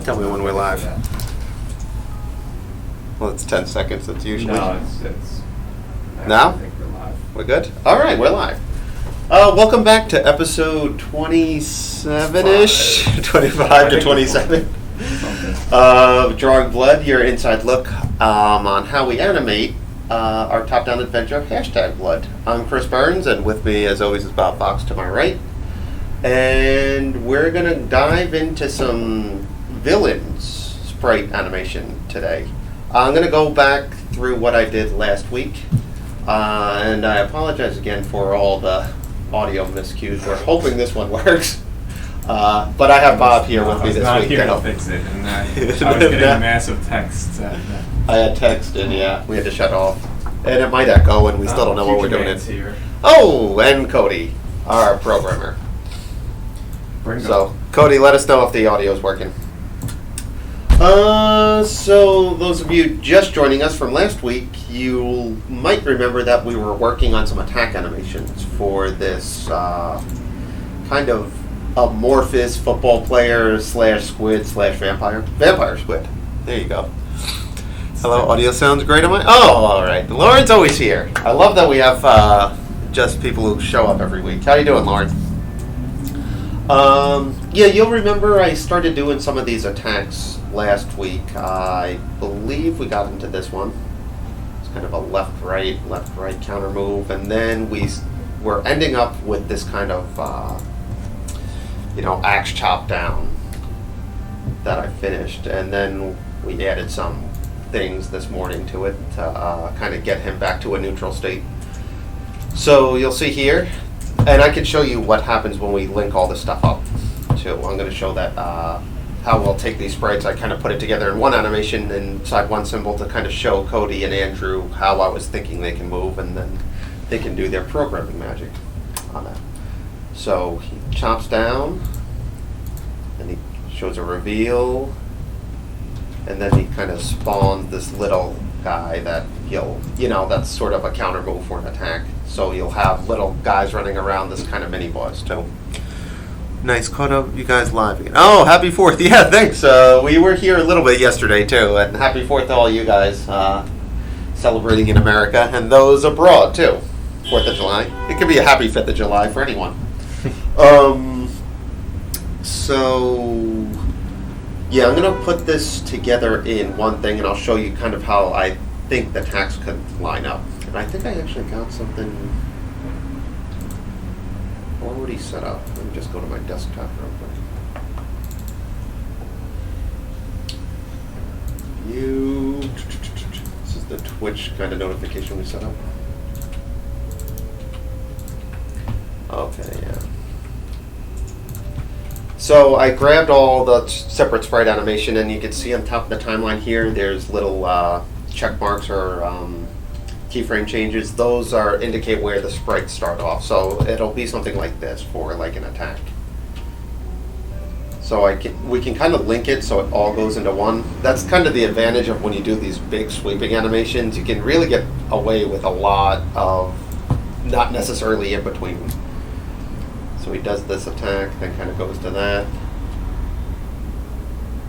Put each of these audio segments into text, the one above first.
Tell me when we're live. Well, it's 10 seconds. That's usually. No, it's. Now? I think we're live. We're good? All right, we're live. Welcome back to episode 27-ish, 25 to 27. Drawing Blood, your inside look on how we animate our top-down adventure, #Blood. I'm Chris Burns, and with me, as always, is Bob Fox to my right. And we're going to dive into some villains sprite animation today. I'm going to go back through what I did last week, and I apologize again for all the audio miscues. We're hoping this one works. But I have Bob here with me this week. I was not here to fix it, and I was getting massive texts. I had text, and yeah, we had to shut off. And it might echo, and we still don't know what we're doing. Here. Oh, and Cody, our programmer. So, Cody, let us know if the audio is working. So those of you just joining us from last week, you might remember that we were working on some attack animations for this kind of amorphous football player / squid / vampire. Vampire squid. There you go. Hello, audio sounds great on my... Oh, all right. Lauren's always here. I love that we have just people who show up every week. How you doing, Lauren? Yeah, you'll remember I started doing some of these attacks last week. I believe we got into this one. It's kind of a left-right counter move. And then we're ending up with this kind of, axe chop down that I finished. And then we added some things this morning to it to kind of get him back to a neutral state. So you'll see here. And I can show you what happens when we link all this stuff up, too. I'm going to show that how we'll take these sprites. I kind of put it together in one animation inside one symbol to kind of show Cody and Andrew how I was thinking they can move, and then they can do their programming magic on that. So he chops down, and he shows a reveal, and then he kind of spawns this little guy that that's sort of a counter move for an attack. So you'll have little guys running around this kind of mini boss too. Nice, caught up you guys live again. Oh, happy 4th. Yeah, thanks. We were here a little bit yesterday too, and happy 4th to all you guys celebrating in America and those abroad too. 4th of July. It could be a happy 5th of July for anyone. So yeah, I'm going to put this together in one thing, and I'll show you kind of how I think the attacks could line up. And I think I actually got something already set up. Let me just go to my desktop real quick. This is the Twitch kind of notification we set up. Okay, yeah. So I grabbed all the separate sprite animation, and you can see on top of the timeline here, there's little check marks or keyframe changes. Those indicate where the sprites start off. So it'll be something like this for like an attack. So we can kind of link it so it all goes into one. That's kind of the advantage of when you do these big sweeping animations. You can really get away with a lot of not necessarily in between. So he does this attack, then kind of goes to that.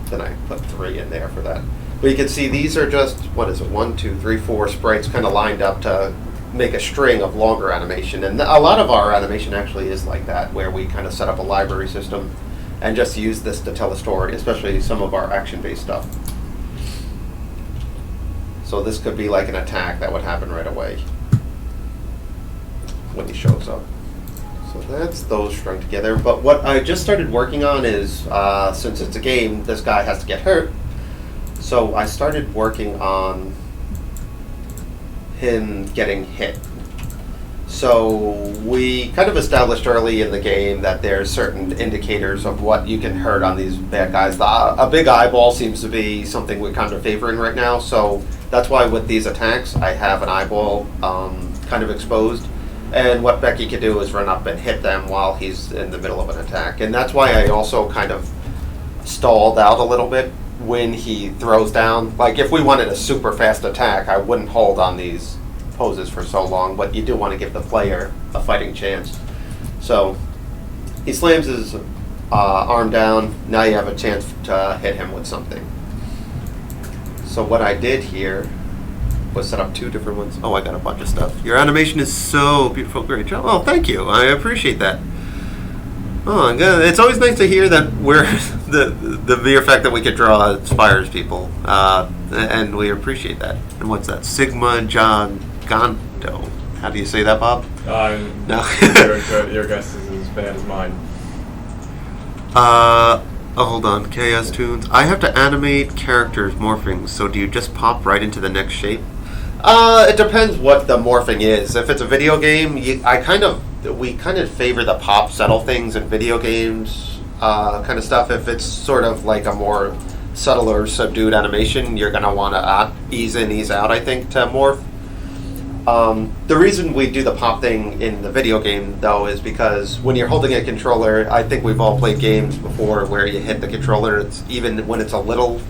Then I put 3 in there for that. But you can see these are just, 1, 2, 3, 4 sprites kind of lined up to make a string of longer animation. And a lot of our animation actually is like that, where we kind of set up a library system and just use this to tell a story, especially some of our action-based stuff. So this could be like an attack that would happen right away when he shows up. So that's those strung together. But what I just started working on is, since it's a game, this guy has to get hurt. So I started working on him getting hit. So we kind of established early in the game that there's certain indicators of what you can hurt on these bad guys. A big eyeball seems to be something we're kind of favoring right now. So that's why with these attacks, I have an eyeball kind of exposed. And what Becky could do is run up and hit them while he's in the middle of an attack. And that's why I also kind of stalled out a little bit when he throws down. Like if we wanted a super fast attack, I wouldn't hold on these poses for so long, but you do want to give the player a fighting chance. So he slams his arm down. Now you have a chance to hit him with something. So what I did here was set up 2 different ones. Oh, I got a bunch of stuff. Your animation is so beautiful. Great job. Oh, thank you. I appreciate that. Oh, it's always nice to hear that we're the mere fact that we could draw inspires people, and we appreciate that. And what's that? Sigma John Gondo. How do you say that, Bob? No. Your guess is as bad as mine. Oh, hold on. KS Tunes. I have to animate characters morphing, so do you just pop right into the next shape? It depends what the morphing is. If it's a video game, we kind of favor the pop settle things in video games, kind of stuff. If it's sort of like a more subtle or subdued animation, you're going to want to ease in, ease out, I think, to morph. The reason we do the pop thing in the video game, though, is because when you're holding a controller, I think we've all played games before where you hit the controller, it's even when it's a little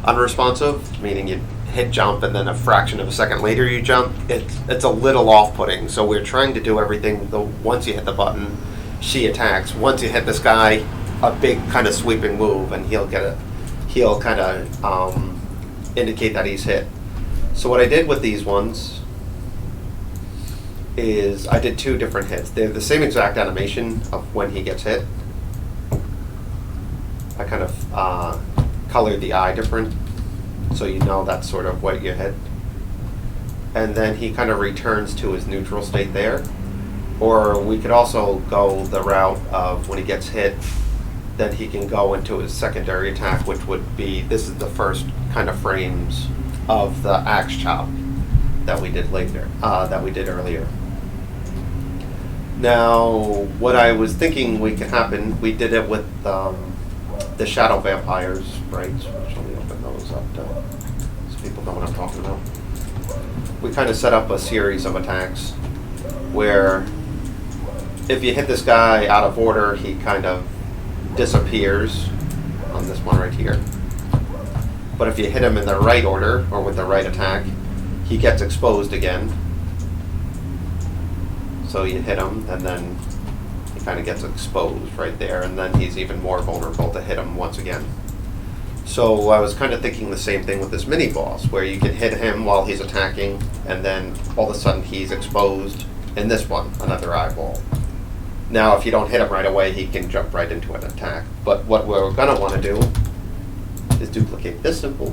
unresponsive, meaning you hit jump and then a fraction of a second later you jump, it's a little off-putting. So we're trying to do everything, once you hit the button, she attacks. Once you hit this guy, a big kind of sweeping move, and he'll kind of indicate that he's hit. So what I did with these ones is I did 2 different hits. They're the same exact animation of when he gets hit. I kind of colored the eye different, so you know that's sort of what you hit. And then he kind of returns to his neutral state there. Or we could also go the route of when he gets hit, then he can go into his secondary attack, which would be, this is the first kind of frames of the axe chop that we did earlier. Now, what I was thinking we could happen, we did it with the Shadow Vampires sprites, which let me open those up so people know what I'm talking about. We kind of set up a series of attacks where if you hit this guy out of order, he kind of disappears on this one right here. But if you hit him in the right order, or with the right attack, he gets exposed again. So you hit him, and then he kind of gets exposed right there, and then he's even more vulnerable to hit him once again. So I was kind of thinking the same thing with this mini-boss, where you can hit him while he's attacking, and then all of a sudden he's exposed. In this one, another eyeball. Now, if you don't hit him right away, he can jump right into an attack. But what we're going to want to do is duplicate this symbol.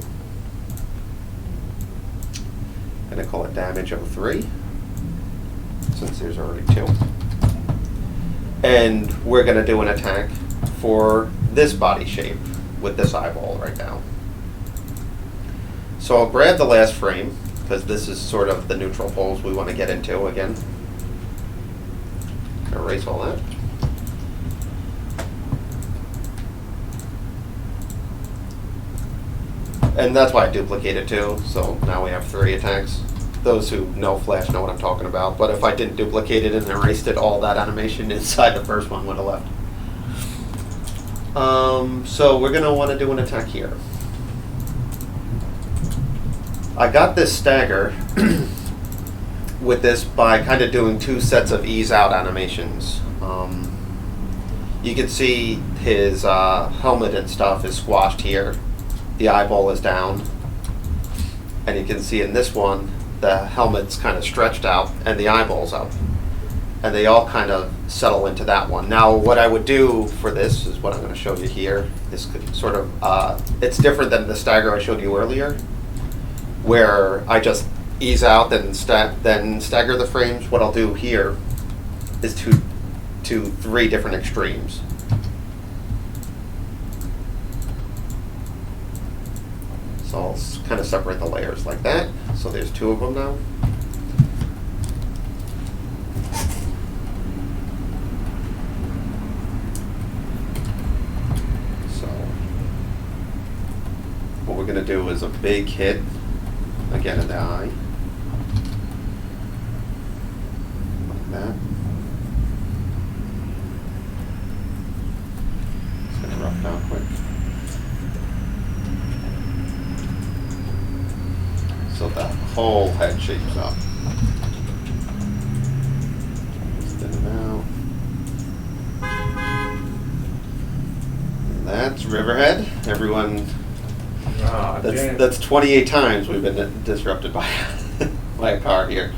I'm going to call it damage 03, since there's already 2. And we're going to do an attack for this body shape with this eyeball right now. So I'll grab the last frame, because this is sort of the neutral poles we want to get into again. Erase all that. And that's why I duplicated 2, so now we have 3 attacks. Those who know Flash know what I'm talking about, but if I didn't duplicate it and erased it, all that animation inside the first one would have left. So we're going to want to do an attack here. I got this stagger with this by kind of doing 2 sets of ease out animations. You can see his helmet and stuff is squashed here. The eyeball is down. And you can see in this one, the helmet's kind of stretched out and the eyeball's up. And they all kind of settle into that one. Now, what I would do for this is what I'm going to show you here. This could sort of, it's different than the stagger I showed you earlier, where I just ease out, then stagger the frames. What I'll do here is to 3 different extremes. So I'll kind of separate the layers like that. So there's 2 of them now. So what we're going to do is a big hit again in the eye. Like that. It's going to rough down quick. So the whole head shapes up. Thin it out. That's Riverhead. Everyone, Ah, that's 28 times we've been disrupted by by a car here.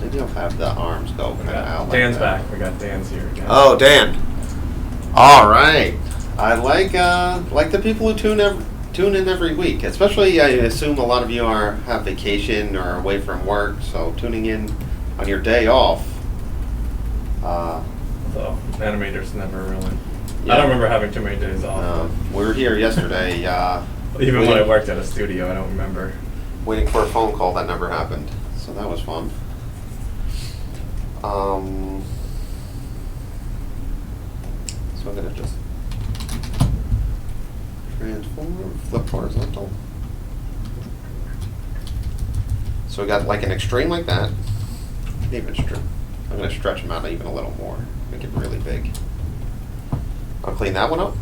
Maybe I'll have the arms go kind of out. Dan's like that. back. We got Dan's here again. Oh, Dan. All right. I like the people who tune in every week. Especially, I assume a lot of you have vacation or away from work, so tuning in on your day off. So animators never really. Yeah. I don't remember having too many days off. We were here yesterday. Even when I worked at a studio, I don't remember. Waiting for a phone call that never happened. So that was fun. So I'm gonna just transform, flip horizontal. So we got like an extreme like that. Even I'm gonna stretch them out even a little more, make it really big. I'll clean that one up.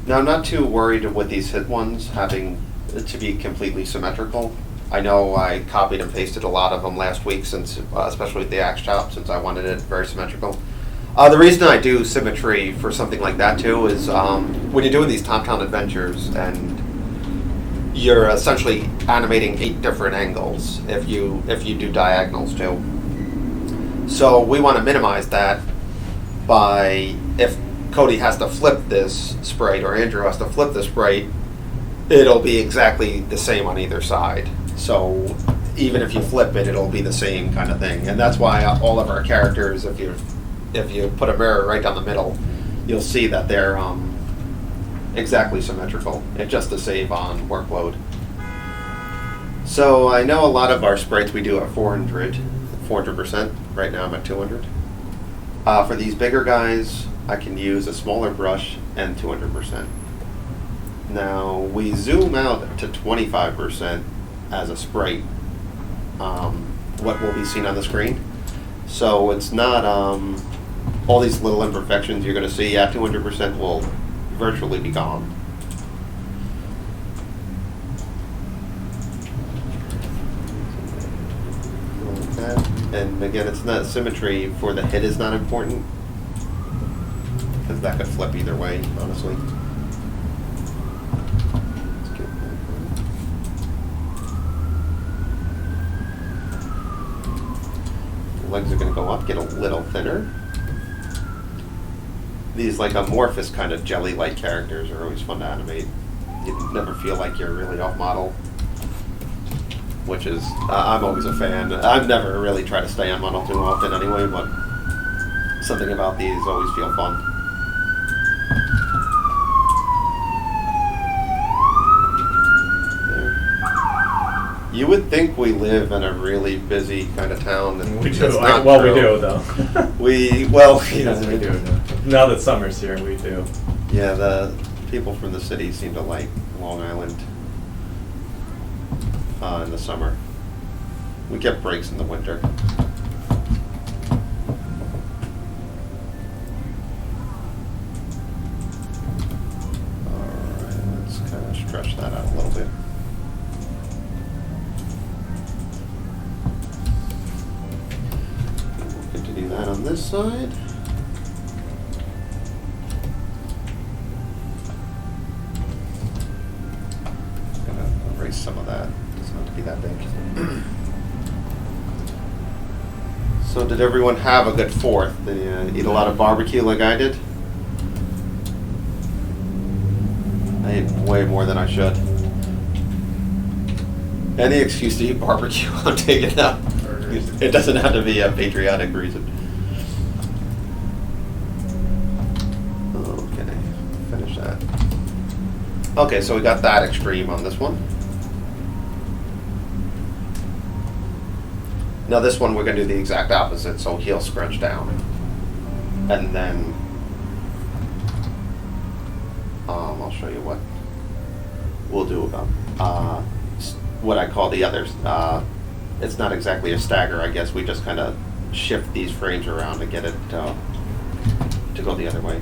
Now I'm not too worried with these hit ones having to be completely symmetrical. I know I copied and pasted a lot of them last week, since especially with the axe chop, since I wanted it very symmetrical. The reason I do symmetry for something like that too is when you're doing these top-down adventures and you're essentially animating 8 different angles if you do diagonals too. So we want to minimize that by, if Cody has to flip this sprite or Andrew has to flip this sprite, it'll be exactly the same on either side. So even if you flip it, it'll be the same kind of thing. And that's why all of our characters, if you put a mirror right down the middle, you'll see that they're exactly symmetrical, and just to save on workload. So I know a lot of our sprites we do at 400%. Right now I'm at 200. For these bigger guys, I can use a smaller brush and 200%. Now we zoom out to 25% as a sprite, what will be seen on the screen. So it's not all these little imperfections you're going to see at 200% will virtually be gone. Like that. And again, it's not symmetry for the head is not important, because that could flip either way, honestly. The legs are going to go up, get a little thinner. These like amorphous kind of jelly-like characters are always fun to animate. You never feel like you're really off model, which is, I'm always a fan. I've never really tried to stay on model too often anyway, but something about these always feel fun. You would think we live in a really busy kind of town. And We do. that's not We true. do though. Yes, we do. Now that summer's here, we do. Yeah, the people from the city seem to like Long Island in the summer. We get breaks in the winter. Alright, let's kind of stretch that out a little bit. We'll continue that on this side. Erase some of that. It doesn't have to be that big. So did everyone have a good 4th? Did you eat a lot of barbecue like I did? I ate way more than I should. Any excuse to eat barbecue, I'll take it up. It doesn't have to be a patriotic reason. Okay, finish that. Okay, so we got that extreme on this one. Now this one we're going to do the exact opposite, so he'll scrunch down. And then I'll show you what we'll do about what I call the others. It's not exactly a stagger, I guess. We just kind of shift these frames around to get it to go the other way.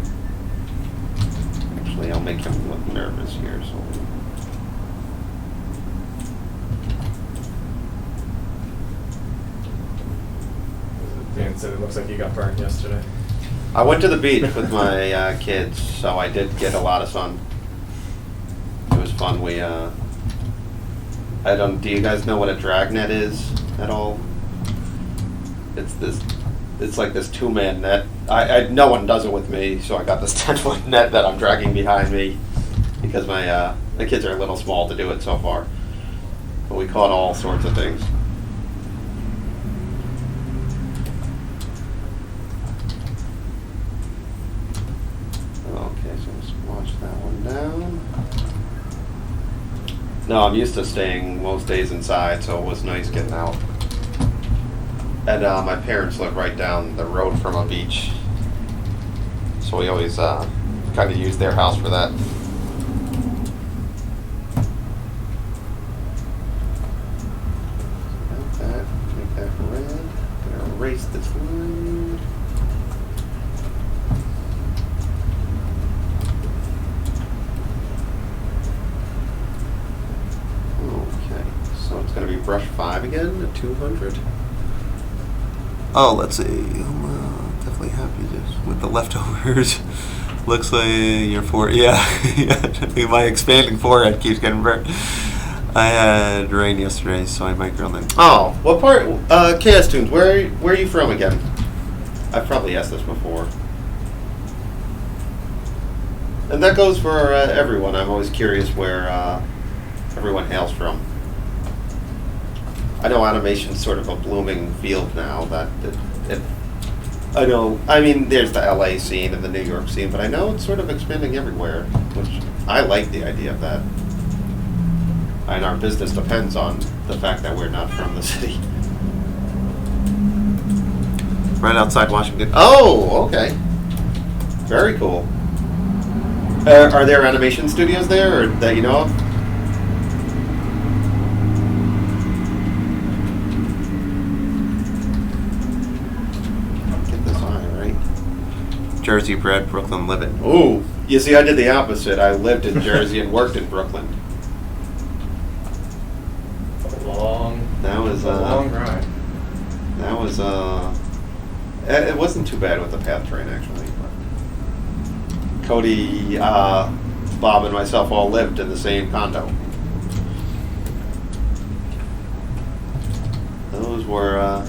Actually, I'll make him look nervous here. So. Dan said it looks like you got burned yesterday. I went to the beach with my kids, so I did get a lot of sun. It was fun. Do you guys know what a dragnet is at all? It's like this 2-man net. No one does it with me, so I got this 10-foot net that I'm dragging behind me because my kids are a little small to do it so far. But we caught all sorts of things. Okay, so let's watch that one down. No, I'm used to staying most days inside, so it was nice getting out. And my parents live right down the road from a beach, so we always kind of use their house for that. Got that. Make that red. Gonna erase this line. Okay, so it's gonna be brush 5 again at 200. Oh, let's see. I'm definitely happy just with the leftovers. Looks like your forehead. Yeah, my expanding forehead keeps getting burnt. I had rain yesterday, so I might grill them. Oh, what part? Chaos Tunes. Where are you from again? I've probably asked this before. And that goes for everyone. I'm always curious where everyone hails from. I know animation's sort of a blooming field now. I know. I mean, there's the LA scene and the New York scene, but I know it's sort of expanding everywhere, which I like the idea of that. And our business depends on the fact that we're not from the city. Right outside Washington. Oh, okay. Very cool. Are there animation studios there, or that you know of? Jersey bred, Brooklyn living. Ooh, you see, I did the opposite. I lived in Jersey and worked in Brooklyn. That was a long ride. That was it wasn't too bad with the PATH train actually. But Cody, Bob, and myself all lived in the same condo. Those were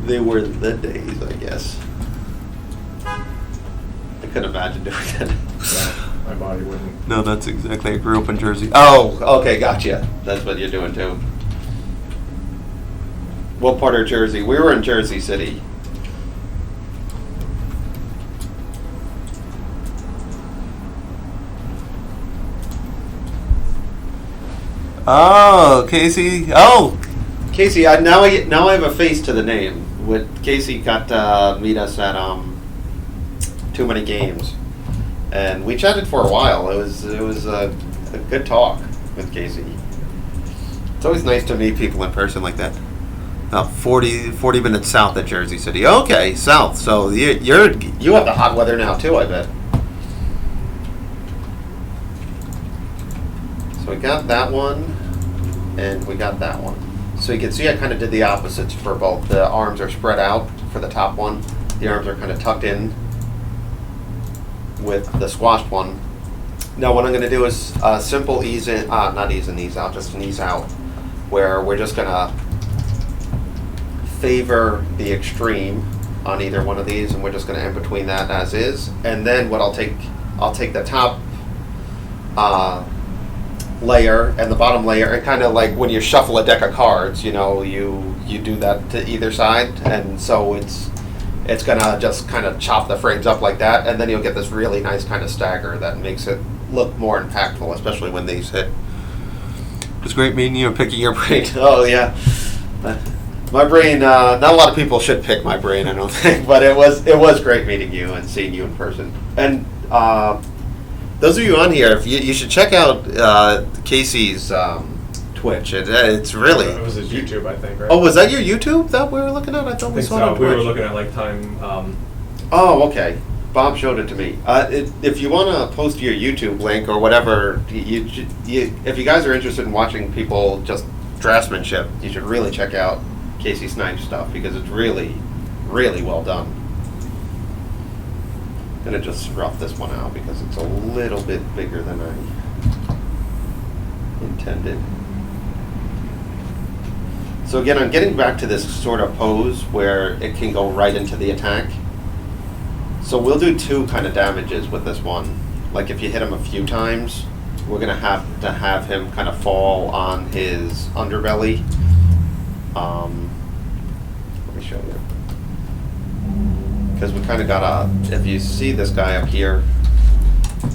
they were the days, I guess. I couldn't imagine doing that. Yeah, my body wouldn't. No, that's exactly. I grew up in Jersey. Oh, okay, gotcha. That's what you're doing too. What part of Jersey? We were in Jersey City. Oh, Casey. Oh, Casey. Now I have a face to the name. Casey got to meet us at Too Many Games, and we chatted for a while. It was a good talk with Casey. It's always nice to meet people in person like that. 40 minutes south of Jersey City. Okay, south. So you have the hot weather now too, I bet. So we got that one, and we got that one. So you can see I kind of did the opposites for both. The arms are spread out for the top one. The arms are kind of tucked in with the squashed one. Now what I'm going to do is simple ease in, not ease in, ease out, just an ease out, where we're just going to favor the extreme on either one of these, and we're just going to in between that as is. And then what I'll take the top layer and the bottom layer, and kind of like when you shuffle a deck of cards, you do that to either side, and so it's gonna just kind of chop the frames up like that, and then you'll get this really nice kind of stagger that makes it look more impactful, especially when these hit. It was great meeting you and picking your brain. Oh yeah, my brain. Not a lot of people should pick my brain, I don't think, but it was great meeting you and seeing you in person. And those of you on here, if you should check out Casey's Twitch. It's really. It was his YouTube, I think, right? Oh, was that your YouTube that we were looking at? I thought we saw it on Twitch. We were looking at Lifetime. Oh, okay. Bob showed it to me. If you want to post your YouTube link or whatever, if you guys are interested in watching people just draftsmanship, you should really check out Casey Snipes' stuff because it's really, really well done. gonna just rough this one out because it's a little bit bigger than I intended. So again, I'm getting back to this sort of pose where it can go right into the attack. So we'll do 2 kind of damages with this one. Like if you hit him a few times, we're gonna have to have him kind of fall on his underbelly. Let me show you. Because we kind of got if you see this guy up here,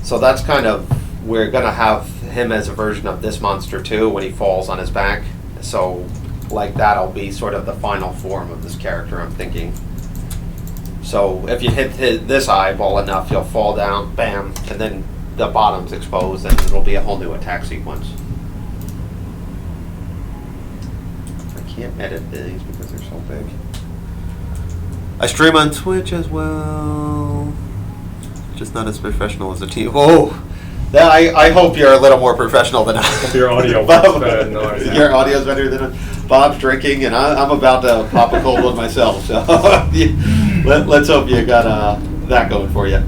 so that's kind of, we're gonna have him as a version of this monster too when he falls on his back. So like that'll be sort of the final form of this character, I'm thinking. So if you hit this eyeball enough, he'll fall down, bam, and then the bottom's exposed and it'll be a whole new attack sequence. I can't edit these because they're so big. I stream on Twitch as well. Just not as professional as the team. Whoa! I hope you're a little more professional than I am. Your audio is better than ours. Your audio's better than Bob's drinking, and I'm about to pop a cold one myself. So let's hope you got that going for you.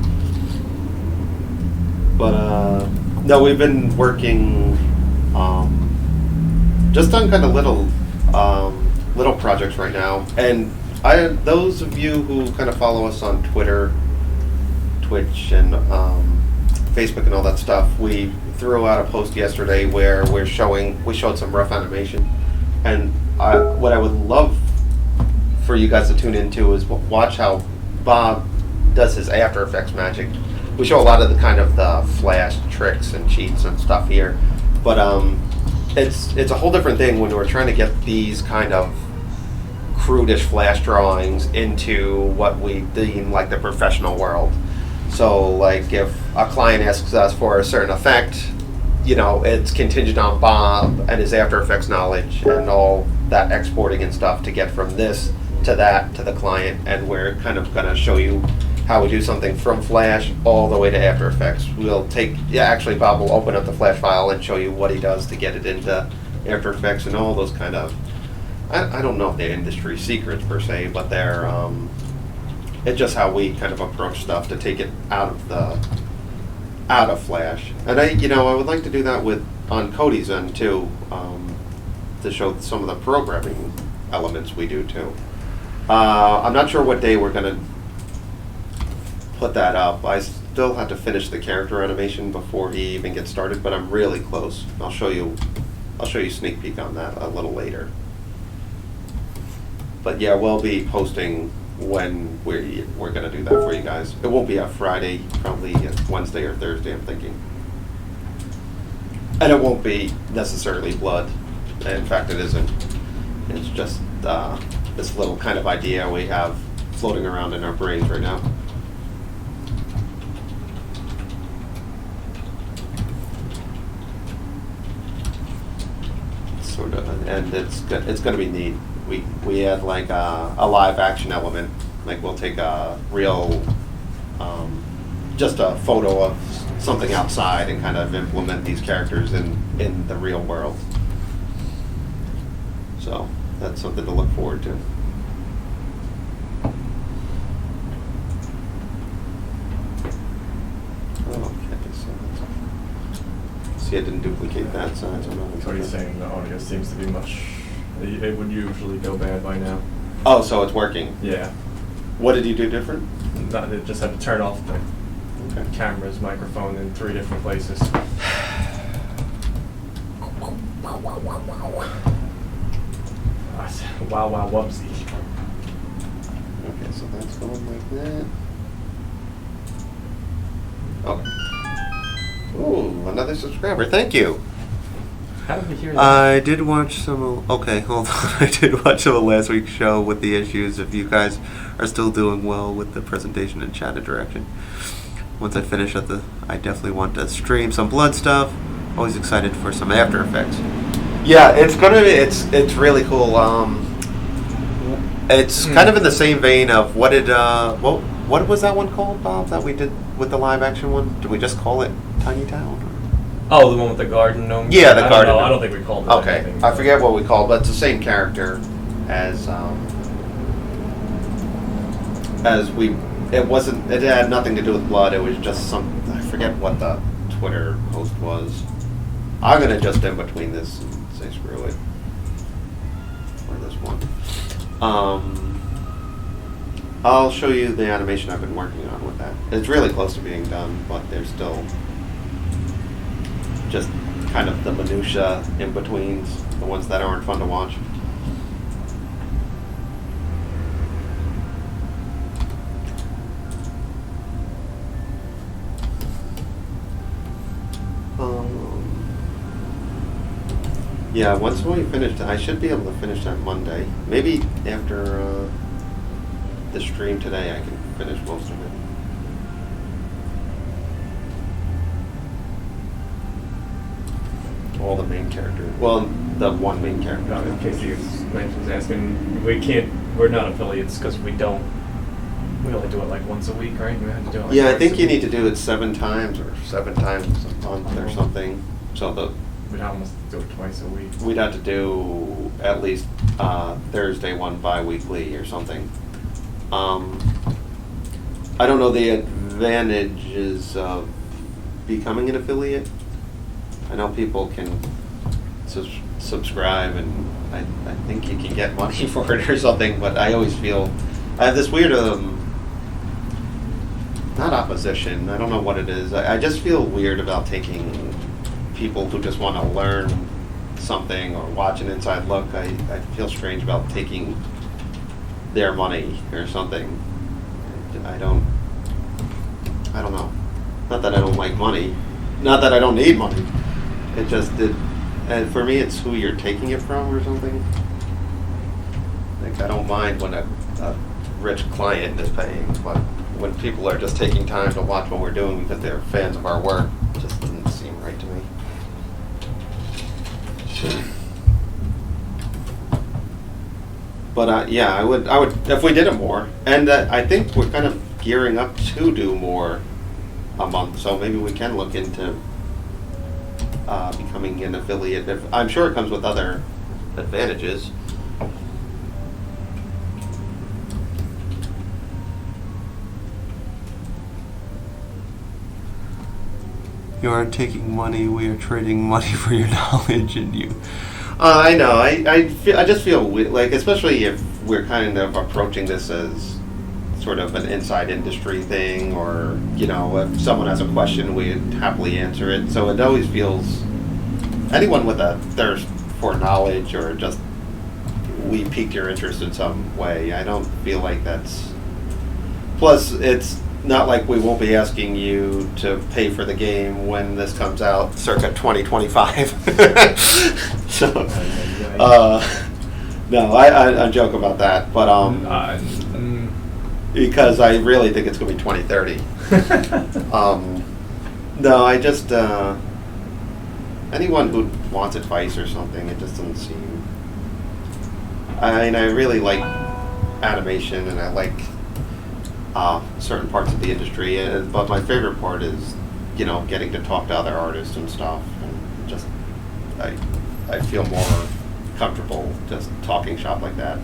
But no, we've been working just on kind of little projects right now, and those of you who kind of follow us on Twitter, Twitch, and Facebook and all that stuff, we threw out a post yesterday where we showed some rough animation, and what I would love for you guys to tune into is watch how Bob does his After Effects magic. We show a lot of the kind of the flash tricks and cheats and stuff here, but it's a whole different thing when we're trying to get these kind of crudish flash drawings into what we deem like the professional world. So like if a client asks us for a certain effect, it's contingent on Bob and his After Effects knowledge and all that exporting and stuff to get from this to that to the client, and we're kind of going to show you how we do something from Flash all the way to After Effects. Actually Bob will open up the Flash file and show you what he does to get it into After Effects and all those kind of, I don't know if they're industry secrets per se, but they're it's just how we kind of approach stuff to take it out of Flash. And I would like to do that on Cody's end too, to show some of the programming elements we do too. I'm not sure what day we're gonna put that up. I still have to finish the character animation before he even gets started, but I'm really close. I'll show you a sneak peek on that a little later. But yeah, we'll be posting when we're going to do that for you guys. It won't be a Friday, probably a Wednesday or Thursday, I'm thinking. And it won't be necessarily blood. In fact, it isn't. It's just this little kind of idea we have floating around in our brains right now. Sort of, and it's going to be neat. We add like a live action element. Like we'll take a real, just a photo of something outside and kind of implement these characters in the real world. So that's something to look forward to. Okay, so see, I didn't duplicate that, so I don't know. So you're saying the audio seems to be much. It would usually go bad by now. Oh, so it's working. Yeah. What did you do different? It just had to turn off the camera's microphone in 3 different places. Wow, wow, wubsy. Okay, so that's going like that. Okay. Ooh, another subscriber. Thank you. How did we hear that? I did watch some. Okay, hold on. I did watch some of last week's show with the issues. If you guys are still doing well with the presentation and chat interaction, once I finish up I definitely want to stream some blood stuff. Always excited for some After Effects. Yeah, it's gonna be. It's really cool. It's kind of in the same vein of what was that one called, Bob? That we did with the live action one? Did we just call it Tiny Town? Oh, the one with the garden gnome? Yeah, the garden gnome. I don't think we called it anything. I forget what we called, but it's the same character as we it wasn't. It had nothing to do with blood. It was just some. I forget what the Twitter post was. I'm gonna just in between this and say screw it for this one. I'll show you the animation I've been working on with that. It's really close to being done, but there's still just kind of the minutia in betweens, the ones that aren't fun to watch. Yeah, once we finish, I should be able to finish that Monday. Maybe after the stream today, I can finish most of it. All the main characters. Well, the one main character. In case you was asking, we're not affiliates because we only do it like once a week, right? We have to do it like Yeah, I twice think a you week. need to do it 7 times or 7 times a month or something. So We'd almost do it twice a week. we'd have to do at least Thursday one bi-weekly or something. I don't know the advantages of becoming an affiliate. I know people can subscribe, and I think you can get money for it or something, but I always feel I have this weird not opposition, I don't know what it is. I just feel weird about taking people who just want to learn something or watch an inside look. I feel strange about taking their money or something. I don't know. Not that I don't like money. Not that I don't need money. It just and for me it's who you're taking it from or something. Like I don't mind when a rich client is paying, but when people are just taking time to watch what we're doing because they're fans of our work, it just doesn't seem right to me. But yeah, I would if we did it more, and I think we're kind of gearing up to do more a month, so maybe we can look into becoming an affiliate. I'm sure it comes with other advantages. You aren't taking money, we are trading money for your knowledge, and you. I know. I just feel like, especially if we're kind of approaching this as sort of an inside industry thing, or if someone has a question, we'd happily answer it. So it always feels anyone with a thirst for knowledge or just we piqued your interest in some way. I don't feel like that's. Plus, it's not like we won't be asking you to pay for the game when this comes out circa 2025. So, no, I joke about that, but because I really think it's going to be 2030. No, I just anyone who wants advice or something, it just doesn't seem. I really like animation, and I like certain parts of the industry, but my favorite part is, getting to talk to other artists and stuff, and just I feel more comfortable just talking shop like that.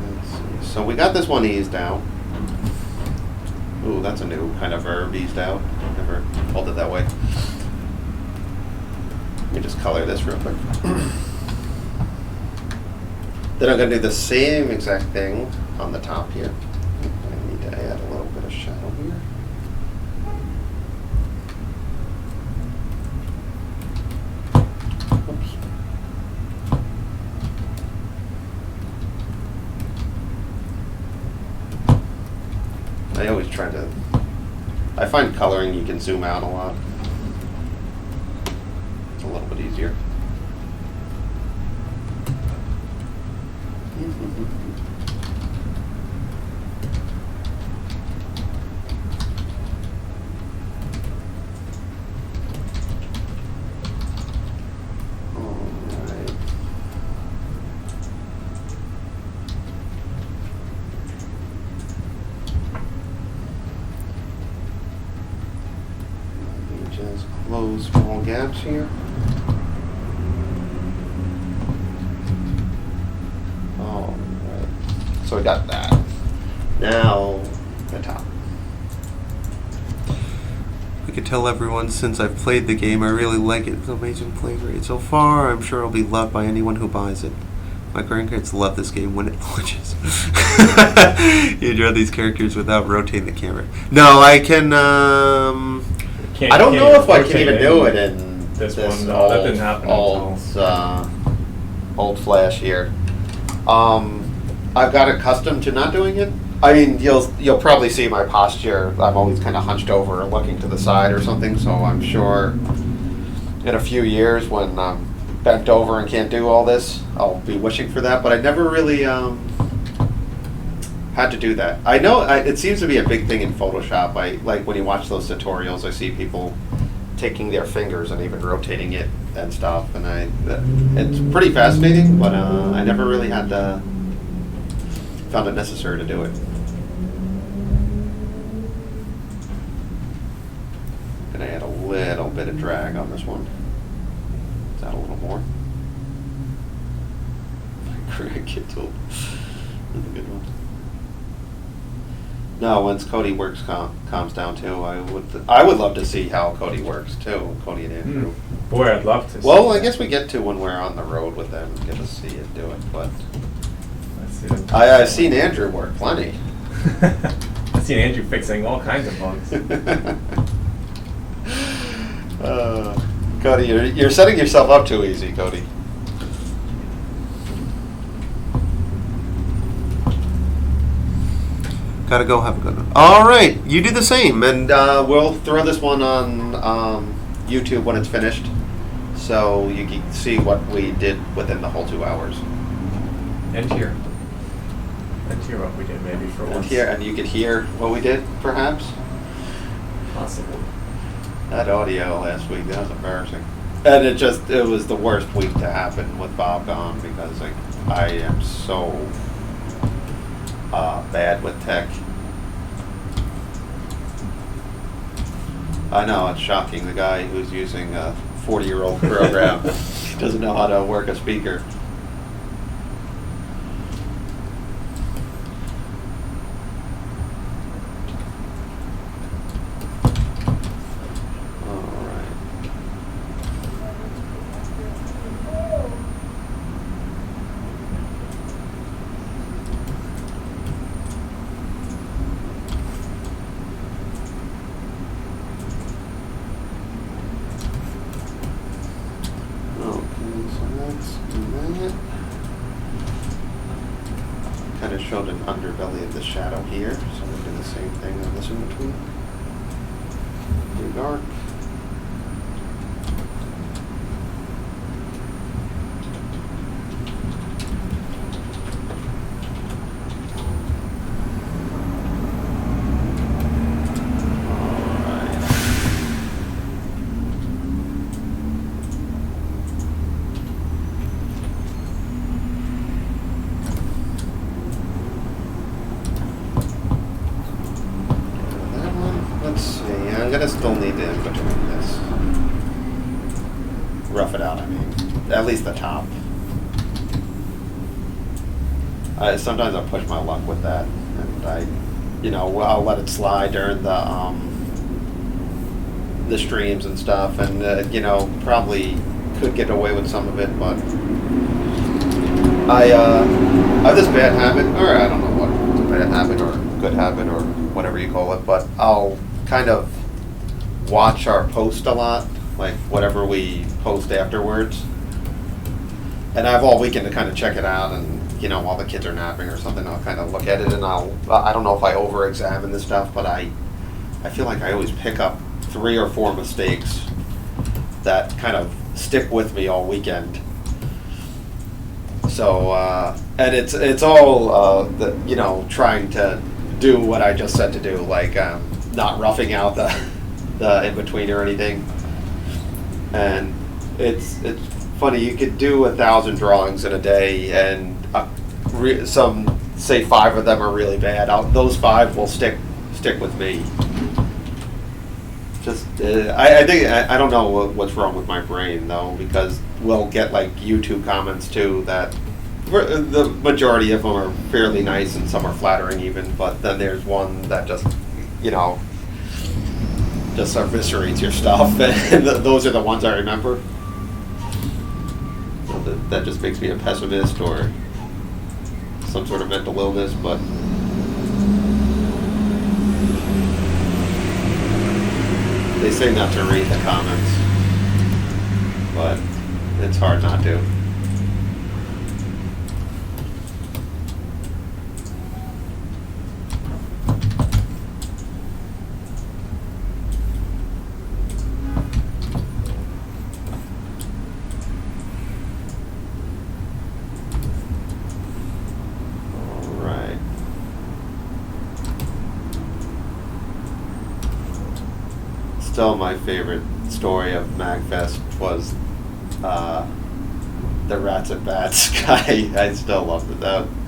Let's see. So we got this one eased out. Ooh, that's a new kind of verb, eased out. Never called it that way. Let me just color this real quick. Then I'm going to do the same exact thing on the top here. I need to add a little bit of shadow here. Oops. I always try to. I find coloring you can zoom out a lot. A little bit easier. Alright. Let me just close small gaps here. So we got that. Now, the top. I could tell everyone since I've played the game, I really like it. It's an amazing play rate so far. I'm sure it'll be loved by anyone who buys it. My grandkids love this game when it launches. You draw these characters without rotating the camera. No, I can. I don't know if I can even do it in this one. No, that didn't happen. Old Flash here. I've got accustomed to not doing it. I mean, you'll probably see my posture. I'm always kind of hunched over, looking to the side or something. So I'm sure in a few years, when I'm bent over and can't do all this, I'll be wishing for that. But I never really had to do that. I know it seems to be a big thing in Photoshop. Like when you watch those tutorials, I see people taking their fingers and even rotating it and stuff, and it's pretty fascinating. But I never really found it necessary to do it. Gonna add a little bit of drag on this one. Is that a little more? Kids will. That's a good one. No, once Cody works calms down too, I would love to see how Cody works too. Cody and Andrew. Boy, I'd love to. Well, I guess we get to when we're on the road with them and get to see it do it. But I've seen Andrew work plenty. I've seen Andrew fixing all kinds of bugs. Cody, you're setting yourself up too easy, Cody. Gotta go have a good one. All right, You do the same, and we'll throw this one on YouTube when it's finished, so you can see what we did within the whole 2 hours. And hear what we did, maybe for once. And you could hear what we did, perhaps. Possibly. That audio last week, that was embarrassing. And it was the worst week to happen with Bob gone, because I am so bad with tech. I know, it's shocking. The guy who's using a 40-year-old program doesn't know how to work a speaker. Kind of showed an underbelly of the shadow here, so we'll do the same thing on this in between. Too dark. I'm gonna still need to in between this. Rough it out, I mean. At least the top. Sometimes I push my luck with that, and I'll let it slide during the streams and stuff, and probably could get away with some of it, but I have this bad habit, or I don't know what it's a bad habit or good habit or whatever you call it, but I'll kind of watch our post a lot, like whatever we post afterwards. And I have all weekend to kind of check it out, and while the kids are napping or something, I'll kind of look at it, and I don't know if I over-examine this stuff, but I feel like I always pick up 3 or 4 mistakes that kind of stick with me all weekend. So, and it's all trying to do what I just said to do, like not roughing out the in between or anything. And it's funny, you could do 1,000 drawings in a day, and some say 5 of them are really bad. Those 5 will stick with me. Just I think I don't know what's wrong with my brain though, because we'll get like YouTube comments too that the majority of them are fairly nice and some are flattering even, but then there's one that just, just eviscerates your stuff, and those are the ones I remember. So that just makes me a pessimist or some sort of mental illness, but they say not to read the comments, but it's hard not to. Still, my favorite story of MagFest was the Rats and Bats guy. I still love it.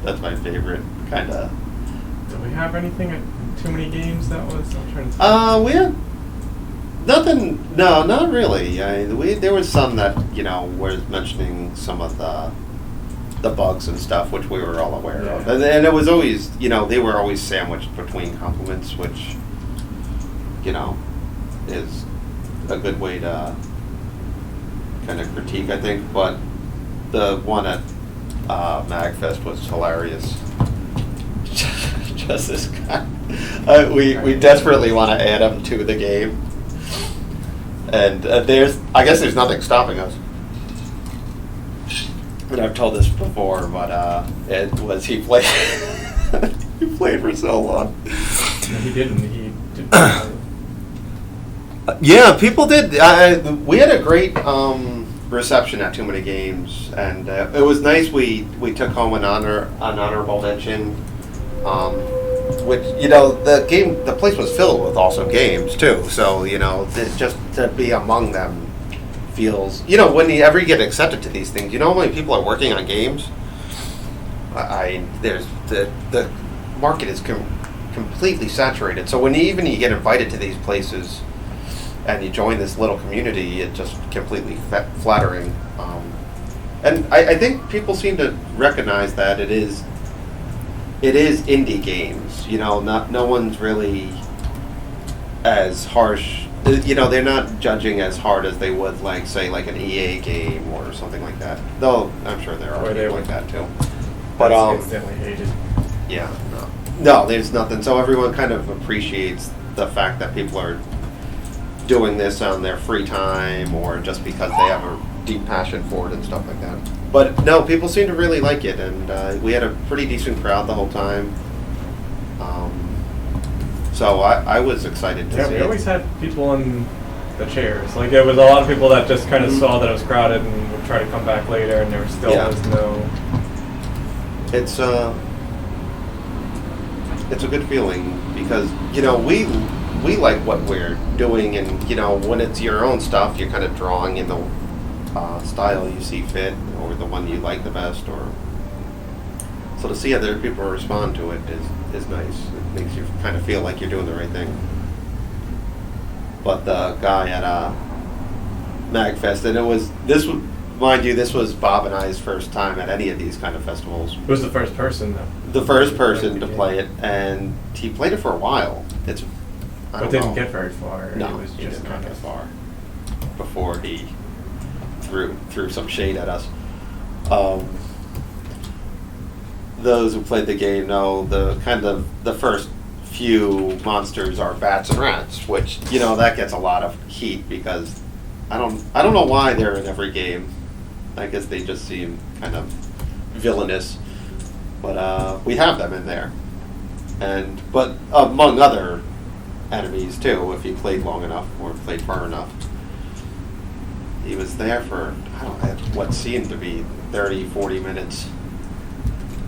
That's my favorite kind of. Do we have anything at too many games that was? I'm trying to. We had nothing. No, not really. There was some that was mentioning some of the bugs and stuff, which we were all aware of, and it was always they were always sandwiched between compliments, which is a good way to kind of critique, I think. But the one at MagFest was hilarious. Just this guy. We desperately want to add him to the game, and I guess there's nothing stopping us. And I've told this before, but it was he played he played for so long. No, he didn't. He didn't. Yeah, people did. We had a great reception at Too Many Games, and it was nice. We took home an honorable mention. Which the place was filled with awesome games too. So just to be among them feels when you ever get accepted to these things. How many people are working on games? There's the market is completely saturated. So when you get invited to these places and you join this little community, it's just completely flattering. And I think people seem to recognize that it is indie games. No one's really as harsh. They're not judging as hard as they would, say, like an EA game or something like that. Though I'm sure there are people like that too. But instantly hated. Yeah, no, there's nothing. So everyone kind of appreciates the fact that people are doing this on their free time or just because they have a deep passion for it and stuff like that. But no, people seem to really like it, and we had a pretty decent crowd the whole time. So I was excited to see it. Yeah, we always had people in the chairs. Like, it was a lot of people that just kind of saw that it was crowded and would try to come back later, and there still was no... It's a good feeling because, we like what we're doing, and, when it's your own stuff, you're kind of drawing in the style you see fit or the one you like the best, or so to see other people respond to it is nice. It makes you kind of feel like you're doing the right thing. But the guy at MagFest, and mind you, this was Bob and I's first time at any of these kind of festivals. Who was the first person, though? The first person to play it, and he played it for a while. But didn't get very far. No, it was he just did not kind get of far before he threw some shade at us. Those who played the game know the first few monsters are bats and rats, which that gets a lot of heat because I don't know why they're in every game. I guess they just seem kind of villainous, but we have them in there, but among other enemies too, if you played long enough or played far enough. He was there for what seemed to be 30-40 minutes,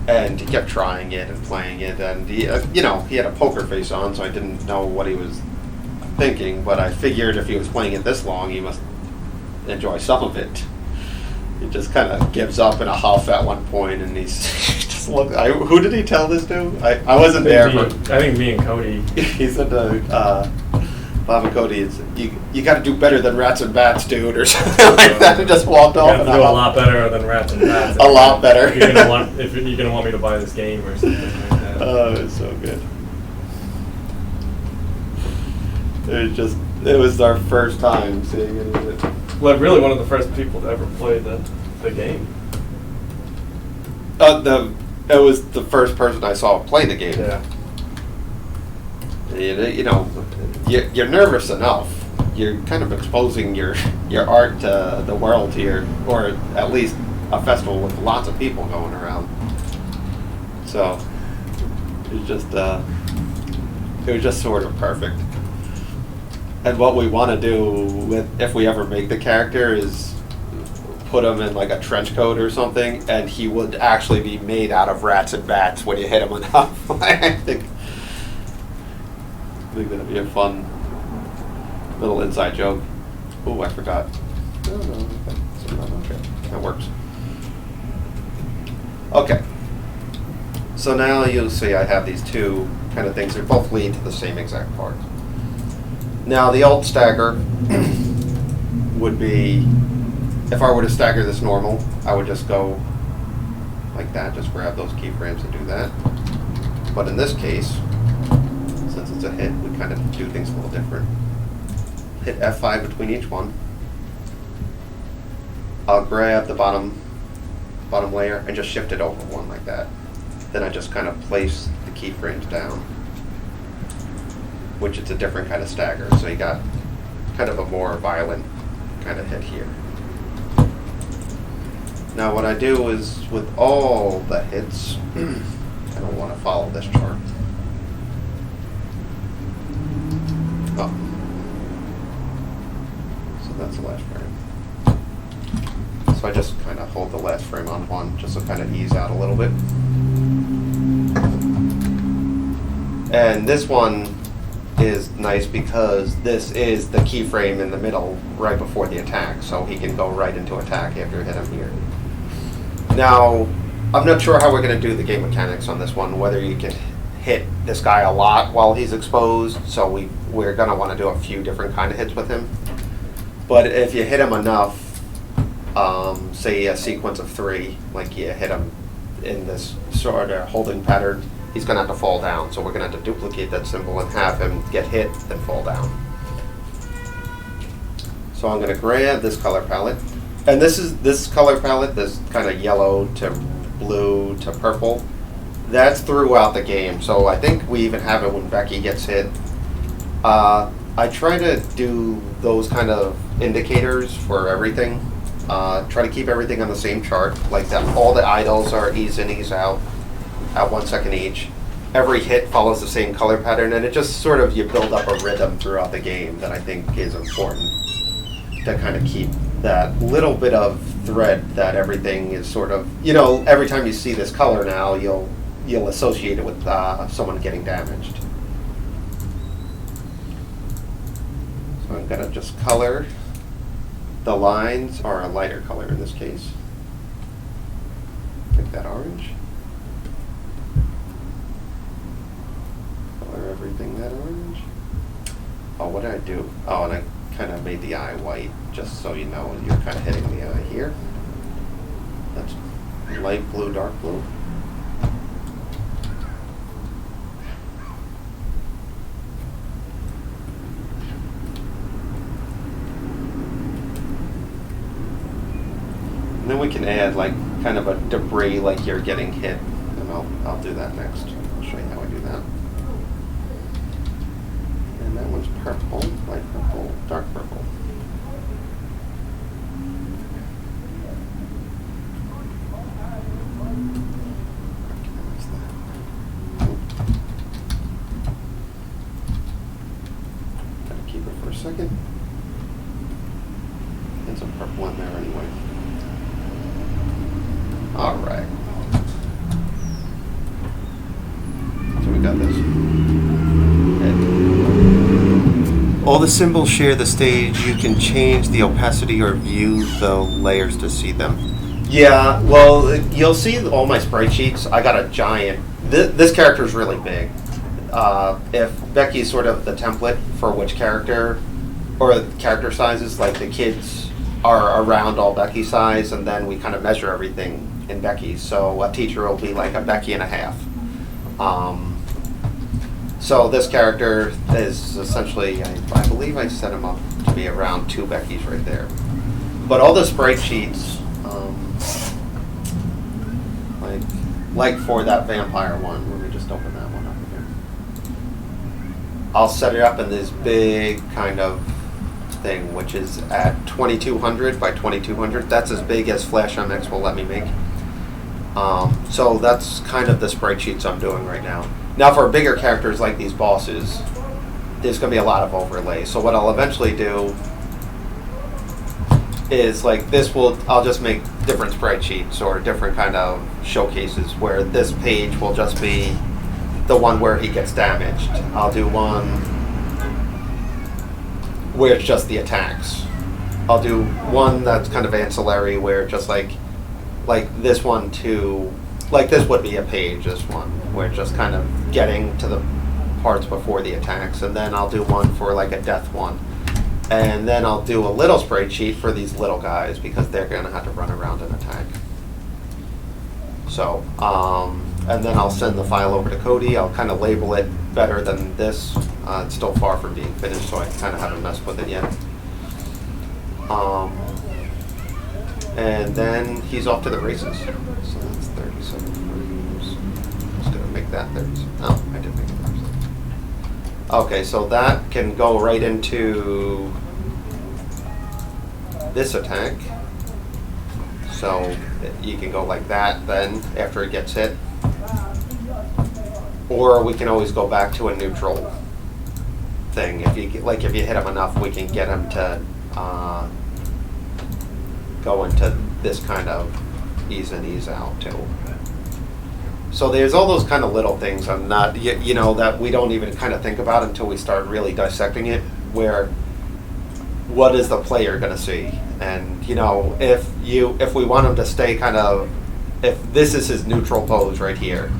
and he kept trying it and playing it, and he had a poker face on, so I didn't know what he was thinking, but I figured if he was playing it this long, he must enjoy some of it. He just kind of gives up in a huff at one point, and he's just look. Who did he tell this to? I wasn't there. I think me and Cody. He said Bob and Cody, you got to do better than rats and bats, dude, or something like that. And just walked You off. have to do a lot better than rats and bats. A lot better. If you're gonna want me to buy this game or something like that. Oh, it's so good. It was our first time seeing it. Well, really one of the first people to ever play the game. It was the first person I saw play the game. Yeah. You know, you're nervous enough. You're kind of exposing your art to the world here, or at least a festival with lots of people going around. So it was just sort of perfect. And what we want to do if we ever make the character is put him in like a trench coat or something, and he would actually be made out of rats and bats when you hit him enough. I think that'd be a fun little inside joke. Oh, I forgot. No, okay. That works. Okay. So now you'll see I have these two kind of things. They both lead to the same exact part. Now the alt stagger would be, if I were to stagger this normal, I would just go like that, just grab those keyframes and do that. But in this case, since it's a hit, we kind of do things a little different. Hit F5 between each one. I'll grab the bottom layer and just shift it over one like that. Then I just kind of place the keyframes down, which it's a different kind of stagger. So you got kind of a more violent kind of hit here. Now what I do is with all the hits, I don't want to follow this chart. Oh. So that's the last frame. So I just kind of hold the last frame on one just to kind of ease out a little bit. And this one is nice because this is the keyframe in the middle right before the attack, so he can go right into attack after you hit him here. Now, I'm not sure how we're going to do the game mechanics on this one, whether you can hit this guy a lot while he's exposed, so we're going to want to do a few different kind of hits with him. But if you hit him enough, say a sequence of 3, like you hit him in this sort of holding pattern, he's going to have to fall down. So we're going to have to duplicate that symbol and have him get hit, then fall down. So I'm going to grab this color palette. And this color palette, this kind of yellow to blue to purple, that's throughout the game. So I think we even have it when Becky gets hit. I try to do those kind of indicators for everything. Try to keep everything on the same chart, like that. All the idols are ease in, ease out at 1 second each. Every hit follows the same color pattern, and it just sort of, you build up a rhythm throughout the game that I think is important to kind of keep that little bit of thread that everything is sort of, you know, every time you see this color now, you'll associate it with someone getting damaged. So I'm going to just color. The lines are a lighter color in this case. Make that orange. Color everything that orange. Oh, what did I do? Oh, and I kind of made the eye white, just so you know you're kind of hitting the eye here. That's light blue, dark blue. And then we can add like kind of a debris, like you're getting hit, and I'll do that next. I'll show you how I do that. And that one's purple, light purple, dark purple. Gotta keep it for a second. And some purple in there anyway. All right. So we got this. All the symbols share the stage. You can change the opacity or view the layers to see them. Yeah, well, you'll see all my sprite sheets. I got a giant. This character is really big. if Becky's sort of the template for which character, or character sizes, like the kids are around all Becky size, and then we kind of measure everything in Becky. So a teacher will be like a Becky and a half. So this character is essentially, I believe I set him up to be around 2 Beckys right there. But all the sprite sheets, like for that vampire one, let me just open that one up again. I'll set it up in this big kind of thing, which is at 2200 by 2200. That's as big as Flash MX will let me make. So that's kind of the sprite sheets I'm doing right now. Now for bigger characters like these bosses, there's going to be a lot of overlay. So what I'll eventually do is like this I'll just make different sprite sheets or different kind of showcases where this page will just be the one where he gets damaged. I'll do one where it's just the attacks. I'll do one that's kind of ancillary where just like this one too, like this would be a page, this one, where it's just kind of getting to the parts before the attacks. And then I'll do one for like a death one. And then I'll do a little sprite sheet for these little guys because they're going to have to run around and attack. So, and then I'll send the file over to Cody. I'll kind of label it better than this. It's still far from being finished, so I kind of haven't messed with it yet. And then he's off to the races. So that's 37 frames. Just going to make that 37. Oh, I did make it 37. Okay, so that can go right into this attack. So you can go like that then after it gets hit. Or we can always go back to a neutral thing. If you hit him enough, we can get him to go into this kind of ease in, ease out too. So there's all those kind of little things I'm not, that we don't even kind of think about until we start really dissecting it, where what is the player going to see? And, if we want him to stay kind of, if this is his neutral pose right here,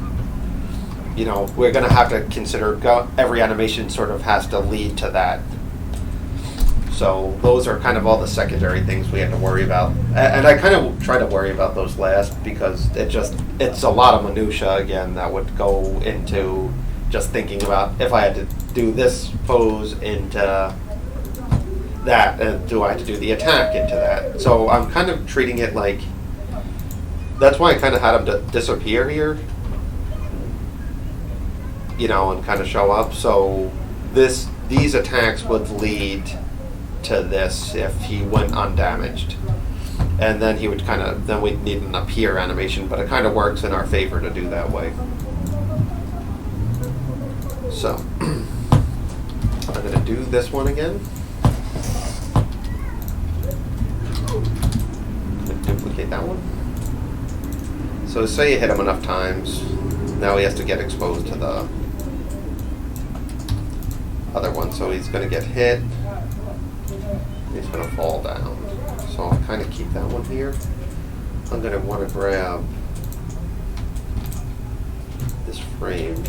we're going to have to consider every animation sort of has to lead to that. So those are kind of all the secondary things we have to worry about. And I kind of try to worry about those last because it's a lot of minutia, again, that would go into just thinking about if I had to do this pose into that, and do I have to do the attack into that? So I'm kind of treating it like, that's why I kind of had him to disappear here, and kind of show up. So these attacks would lead to this if he went undamaged, and then he would then we'd need an appear animation, but it kind of works in our favor to do that way. So I'm going to do this one again. Duplicate that one. So say you hit him enough times, now he has to get exposed to the other one. So he's going to get hit. He's going to fall down. So I'll kind of keep that one here. I'm going to want to grab this frame.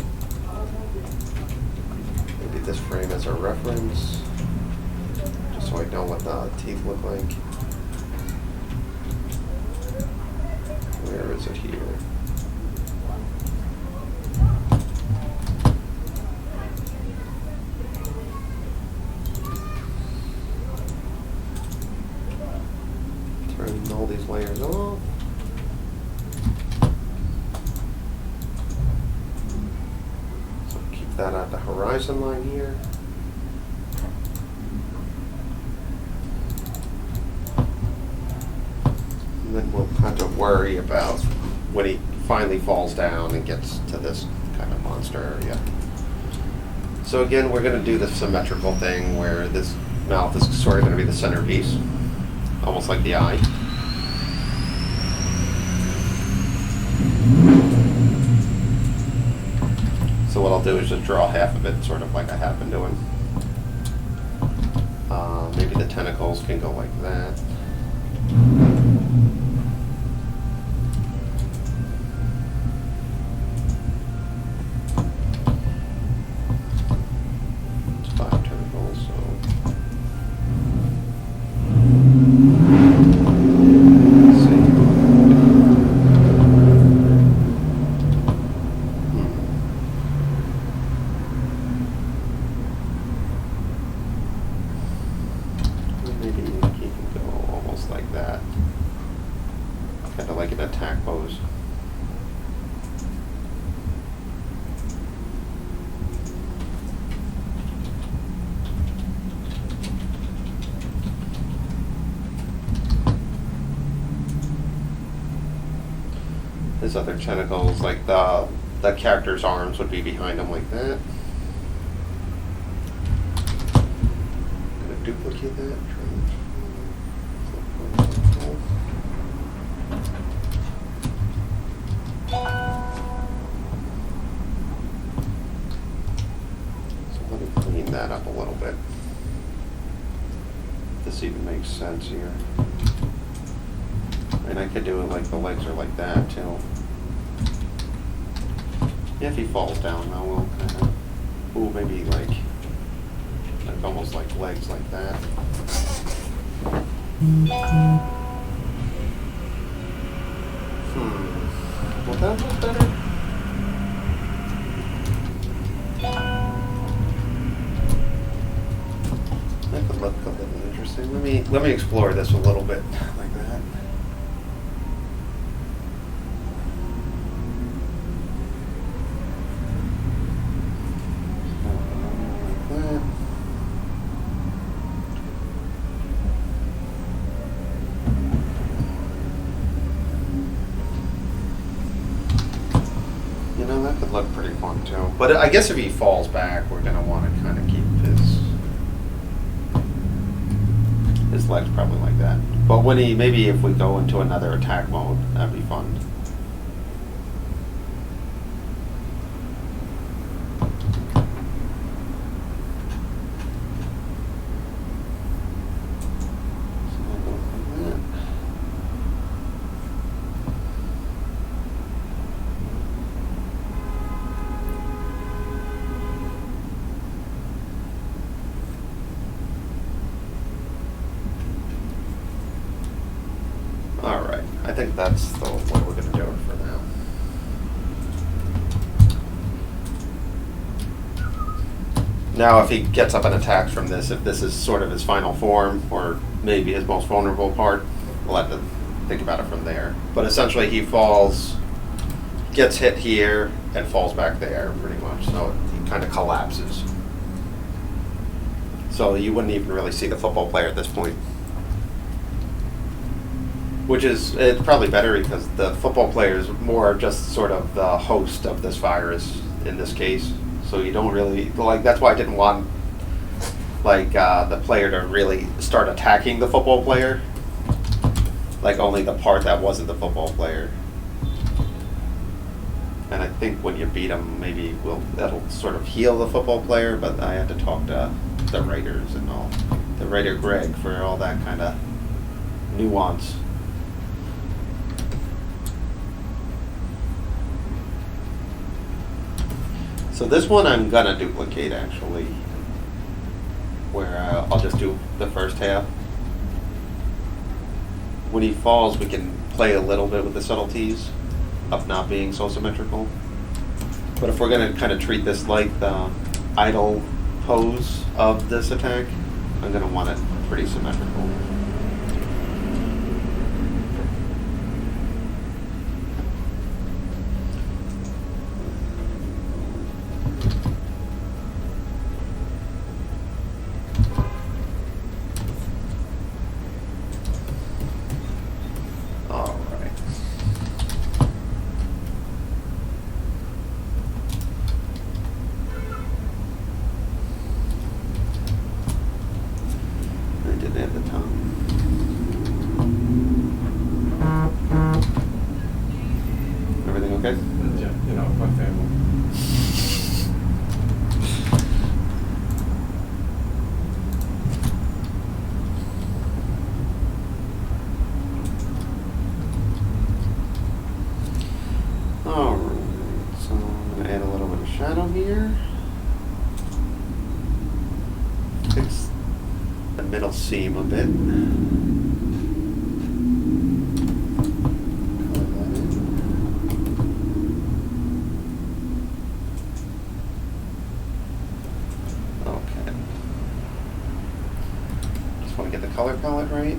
Maybe this frame as a reference, just so I know what the teeth look like. Where is it here? Turn all these layers off. So keep that at the horizon line here. And then we'll have to worry about when he finally falls down and gets to this kind of monster area. So again, we're going to do the symmetrical thing where this mouth is sort of going to be the centerpiece, almost like the eye. So what I'll do is just draw half of it, sort of like I have been doing. Maybe the tentacles can go like that. his other tentacles, like the character's arms would be behind him like that. I'm gonna duplicate that. So let me clean that up a little bit. This even makes sense here. And I could do it like the legs are like that too. If he falls down, though, we'll kind of, ooh, maybe like almost like legs like that. Will that look better? That could look a little interesting. Let me explore this a little bit like that. That could look pretty fun too. But I guess if he falls back, we're gonna want to kind of keep his legs probably like that. But when maybe if we go into another attack mode, that'd be fun. Alright, I think that's what we're going to do for now. Now if he gets up and attacks from this, if this is sort of his final form, or maybe his most vulnerable part, we'll have to think about it from there. But essentially he falls, gets hit here, and falls back there pretty much, so he kind of collapses. So you wouldn't even really see the football player at this point. Which is, it's probably better because the football player is more just sort of the host of this virus in this case. So you don't really, like, that's why I didn't want, like, the player to really start attacking the football player. Like, only the part that wasn't the football player. And I think when you beat him, maybe that'll sort of heal the football player, but I had to talk to the writers and all. The writer Greg for all that kind of nuance. So this one I'm gonna duplicate actually, where I'll just do the first half. When he falls, we can play a little bit with the subtleties of not being so symmetrical. But if we're gonna kind of treat this like the idle pose of this attack, I'm gonna want it pretty symmetrical. Okay? Yeah, you know, my family. Alright, so I'm going to add a little bit of shadow here. Fix the middle seam a bit. Get the color palette right.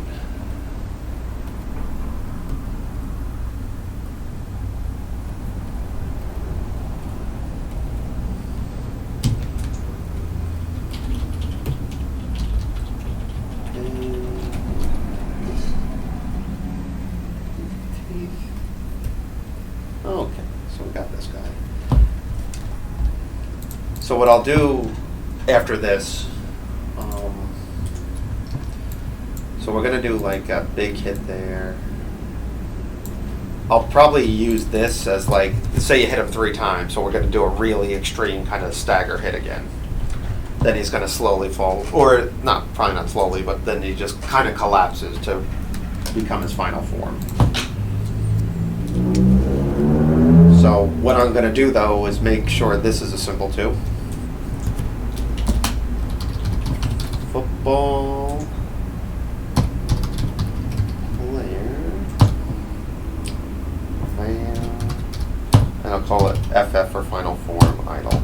Okay, so we got this guy. So what I'll do after this, so we're gonna do like a big hit there. I'll probably use this as like, say you hit him 3 times, so we're gonna do a really extreme kind of stagger hit again. Then he's gonna slowly fall, or not, probably not slowly, but then he just kind of collapses to become his final form. So what I'm gonna do though is make sure this is a symbol too. Football player, and I'll call it FF for final form idle.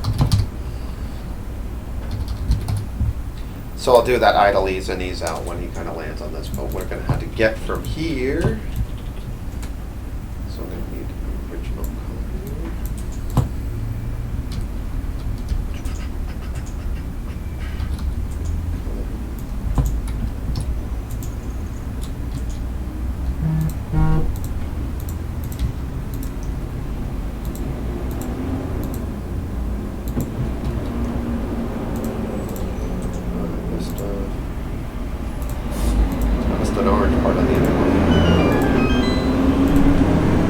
So I'll do that idle ease and ease out when he kind of lands on this, but we're going to have to get from here. So I'm going to need the original copy. An orange part on the other one.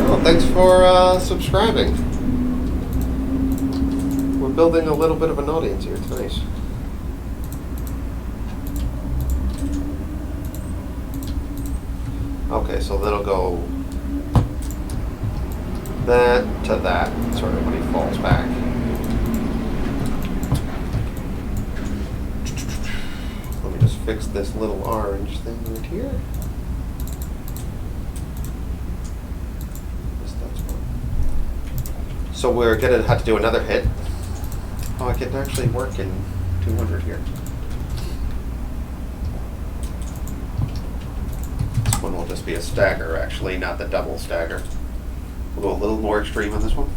Well, thanks for subscribing. We're building a little bit of an audience here. It's nice. Okay, so that'll go that to that, sort of when he falls back. Just fix this little orange thing right here. That's one. So we're gonna have to do another hit. Oh, I can actually work in 200 here. This one will just be a stagger, actually, not the double stagger. We'll go a little more extreme on this one.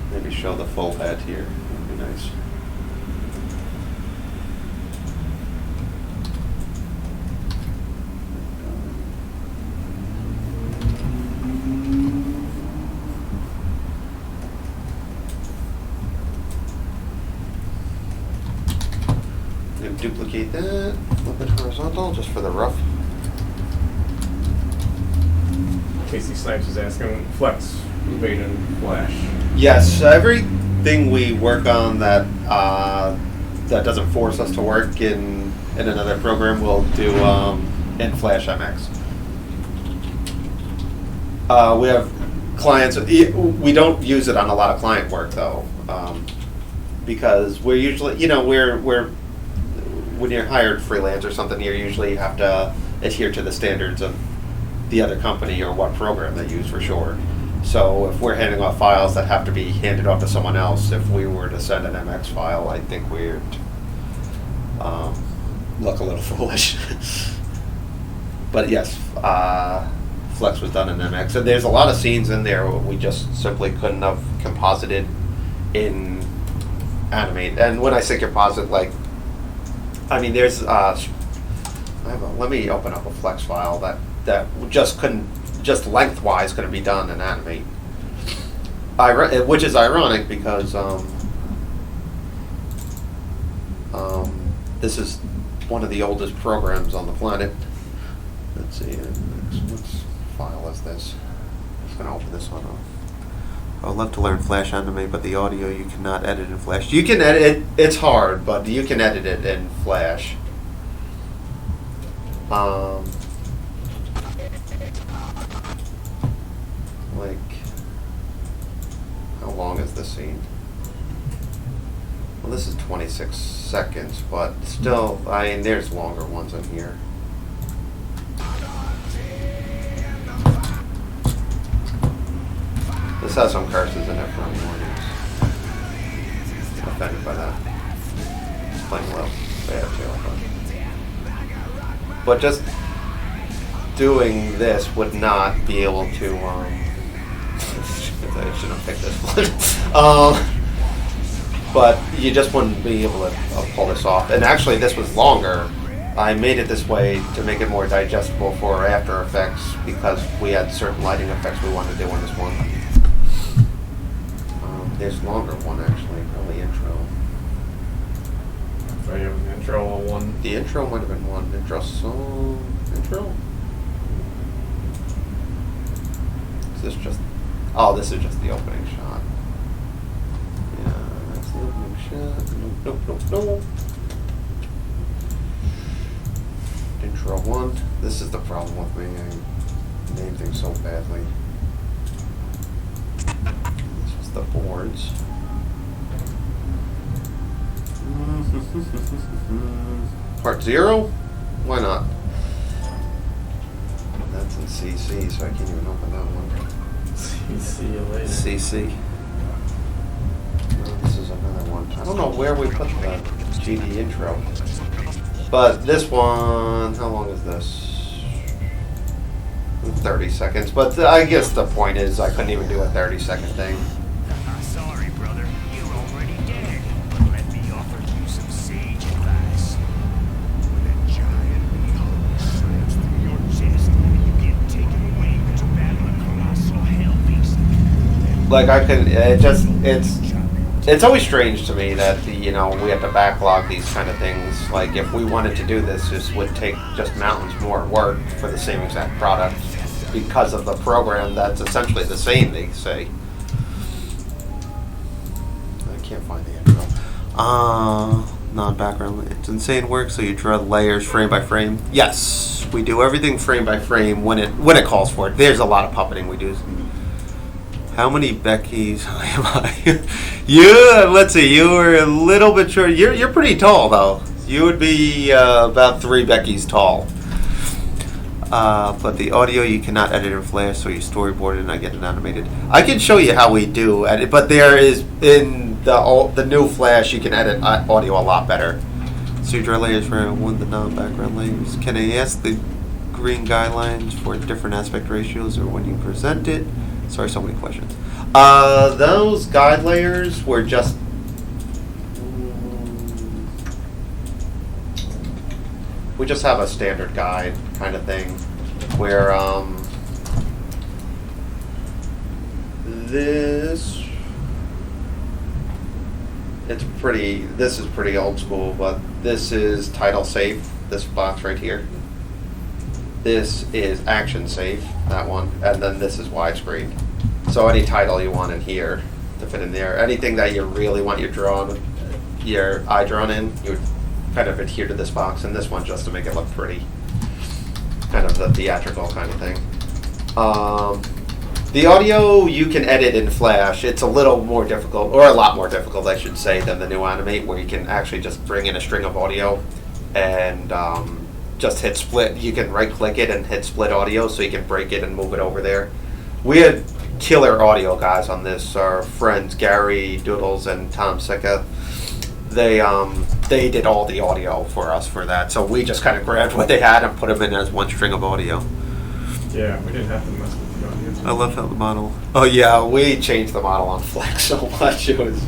Maybe show the full head here. That'd be nice. I'm going to duplicate that, flip it horizontal just for the rough. Casey Snipes is asking, Flex, Evade, and Flash. Yes, everything we work on that that doesn't force us to work in another program, we'll do in Flash MX. We have clients. We don't use it on a lot of client work though, because we're usually, we're when you're hired freelance or something, you usually have to adhere to the standards of the other company or what program they use for sure. So if we're handing off files that have to be handed off to someone else, if we were to send an MX file, I think we'd look a little foolish. But yes, Flex was done in MX, and there's a lot of scenes in there we just simply couldn't have composited in Animate. And when I say composite, there's let me open up a Flex file that just couldn't. Just lengthwise going to be done in Animate, which is ironic because this is one of the oldest programs on the planet. Let's see, what file is this? I'm just going to open this one up. I would love to learn Flash Animate, but the audio you cannot edit in Flash. You can edit it. It's hard, but you can edit it in Flash. How long is this scene? Well, this is 26 seconds, but still, there's longer ones in here. This has some curses in it for warnings. Offended by that. playing well. Bad too. But just doing this would not be able to. I shouldn't have picked this one. But you just wouldn't be able to pull this off. And actually, this was longer. I made it this way to make it more digestible for After Effects because we had certain lighting effects we wanted to do on this one. There's a longer one actually, probably intro. So you have an intro on one. The intro might have been one. Intro song. Intro? Is this just... Oh, this is just the opening shot. Yeah, that's the opening shot. Nope. Intro 1. This is the problem with me. I name things so badly. This is the boards. Part 0? Why not? That's in CC, so I can't even open that one. See you later. CC. No, this is another one. I don't know where we put the GD intro. But this one, how long is this? 30 seconds. But I guess the point is I couldn't even do a 30-second thing. Sorry, brother. You're already dead. But let me offer you some sage advice. When a giant beetle slams through your chest, you get taken away to battle a colossal hell beast. Like I could, it's always strange to me that we have to backlog these kind of things. Like if we wanted to do this, this would take just mountains more work for the same exact product because of the program that's essentially the same. They say. I can't find the intro. Non-background. It's insane work. So you draw layers frame by frame. Yes, we do everything frame by frame when it calls for it. There's a lot of puppeting we do. How many Beckys am I? Let's see, you were a little bit short. You're pretty tall, though. You would be about 3 Beckys tall. But the audio you cannot edit in Flash, so you storyboard it and I get it animated. I can show you how we do edit, but there is, in the new Flash, you can edit audio a lot better. So you draw layers for one of the non-background layers. Can I ask the green guidelines for different aspect ratios or when you present it? Sorry, so many questions. Those guide layers were just... We just have a standard guide kind of thing where this is pretty old school, but this is title safe, this box right here. This is action safe, that one, and then this is widescreen. So any title you want in here to fit in there, anything that you really want your eye drawn in, you would kind of adhere to this box, and this one just to make it look pretty. Kind of the theatrical kind of thing. The audio you can edit in Flash. It's a little more difficult, or a lot more difficult, I should say, than the new Animate, where you can actually just bring in a string of audio and just hit split. You can right click it and hit split audio so you can break it and move it over there. We had killer audio guys on this. Our friends Gary Doodles and Tom Sicca. They did all the audio for us for that. So we just kind of grabbed what they had and put them in as one string of audio. Yeah, we didn't have to mess with the audience. I love how the model. Oh yeah, we changed the model on Flex so much. It was,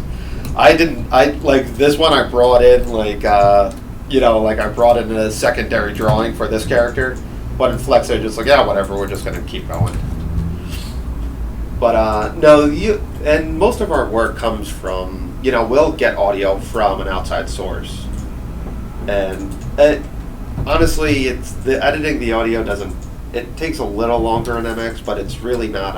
this one I brought in I brought in a secondary drawing for this character, but in Flex they're just like, yeah, whatever, we're just gonna keep going. But and most of our work comes from, we'll get audio from an outside source, and honestly, it's editing the audio it takes a little longer in MX, but it's really not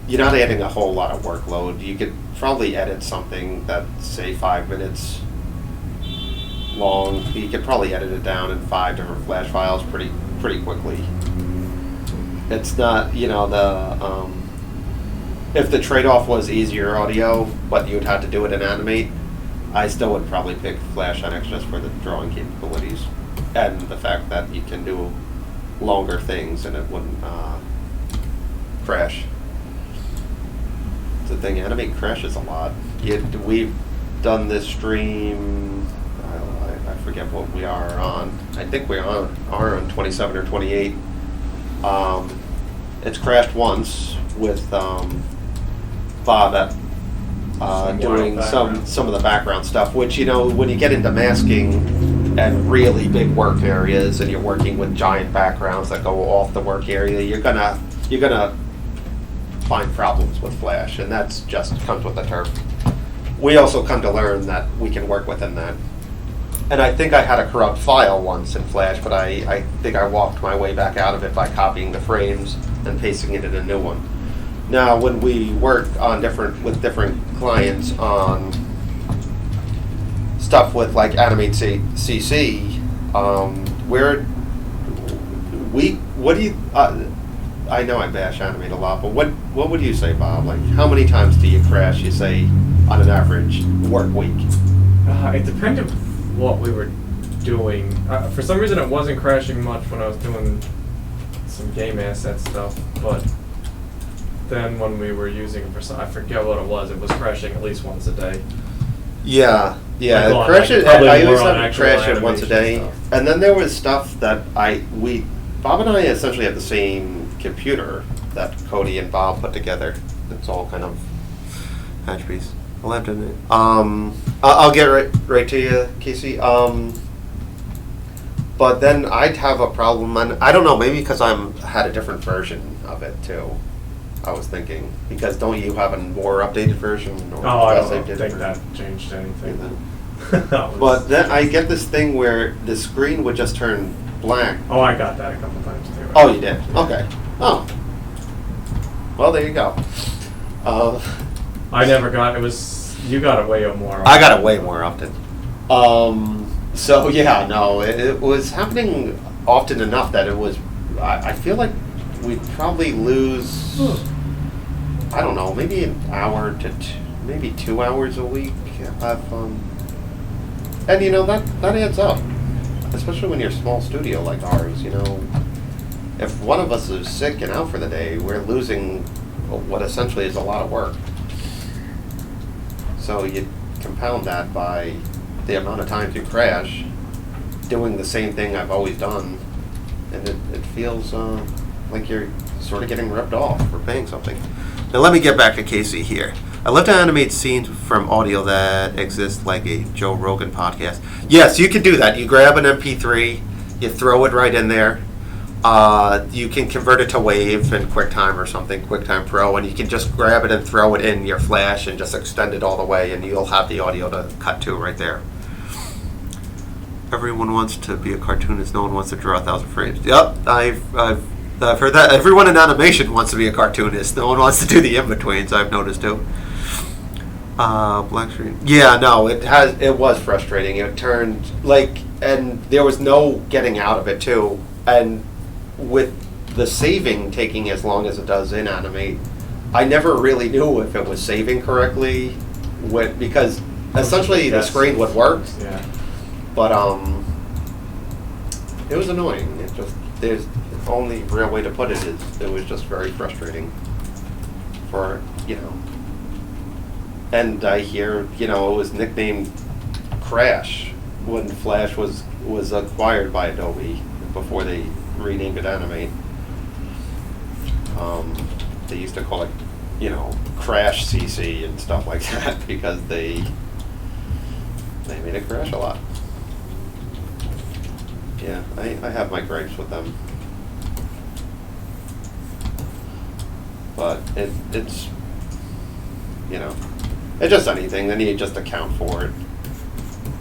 you're not adding a whole lot of workload. You could probably edit something that's, say, 5 minutes long. You could probably edit it down in 5 different Flash files pretty quickly. It's not, if the trade-off was easier audio, but you'd have to do it in Animate, I still would probably pick Flash NX just for the drawing capabilities and the fact that you can do longer things and it wouldn't crash. The thing, Animate crashes a lot. done this stream. I forget what we are on. I think we are on 27 or 28. It's crashed once with Bob at doing some of the background stuff, which, when you get into masking and really big work areas and you're working with giant backgrounds that go off the work area, you're gonna find problems with Flash, and that's just comes with the turf. We also come to learn that we can work within that. And I think I had a corrupt file once in Flash, but I think I walked my way back out of it by copying the frames and pasting it in a new one. Now, when we work on with different clients on stuff with like Animate CC, what do you? I know I bash Animate a lot, but what would you say, Bob? Like, how many times do you crash? You say on an average work week? It depended what we were doing. For some reason, it wasn't crashing much when I was doing some game asset stuff, but then when we were using it for some, I forget what it was crashing at least once a day. Yeah. Like, I always have it crash it once a day. Stuff. And then there was stuff that Bob and I essentially have the same computer that Cody and Bob put together. It's all kind of Hatchbees. I'll have to admit. I'll get right to you, Casey. But then I'd have a problem, and I don't know, maybe because had a different version of it too. I was thinking, because don't you have a more updated version? Or I don't think version? that changed anything. But then I get this thing where the screen would just turn blank. Oh, I got that a couple times too. Oh, you did? Okay. Oh. Well, there you go. I never got it. You got it way more often. I got it way more often. So yeah, no, it was happening often enough that it was. I feel like we'd probably lose. I don't know, maybe an hour to maybe 2 hours a week of. And that adds up, especially when you're a small studio like ours. If one of us is sick and out for the day, we're losing what essentially is a lot of work. So you compound that by the amount of times you crash, doing the same thing I've always done, and it feels like you're sort of getting ripped off for paying something. Now let me get back to Casey here. I love to animate scenes from audio that exists like a Joe Rogan podcast. Yes, you can do that. You grab an MP3, you throw it right in there. You can convert it to WAV in QuickTime or something, QuickTime Pro, and you can just grab it and throw it in your Flash and just extend it all the way, and you'll have the audio to cut to right there. Everyone wants to be a cartoonist. No one wants to draw 1,000 frames. Yep, I've heard that. Everyone in animation wants to be a cartoonist. No one wants to do the in-betweens, I've noticed too. Black screen. Yeah, no, it was frustrating. It turned and there was no getting out of it too. And with the saving taking as long as it does in Animate, I never really knew if it was saving correctly, because essentially the screen would work. Yeah. But it was annoying. There's the only real way to put it is it was just very frustrating for And I hear it was nicknamed Crash when Flash was acquired by Adobe before they renamed it Animate. They used to call it Crash CC and stuff like that because they made it crash a lot. Yeah, I have my gripes with them. But it's it's just anything, then you just account for it.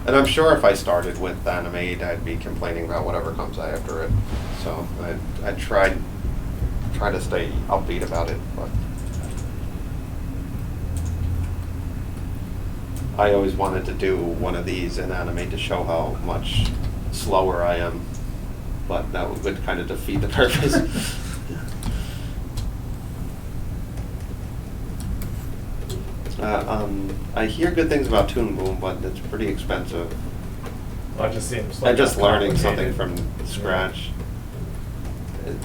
And I'm sure if I started with Animate, I'd be complaining about whatever comes after it. So I try to stay upbeat about it, but I always wanted to do one of these in Animate to show how much slower I am, but that would kind of defeat the purpose. I hear good things about Toon Boom, but it's pretty expensive. Well, it just seems like I'm just learning something from scratch,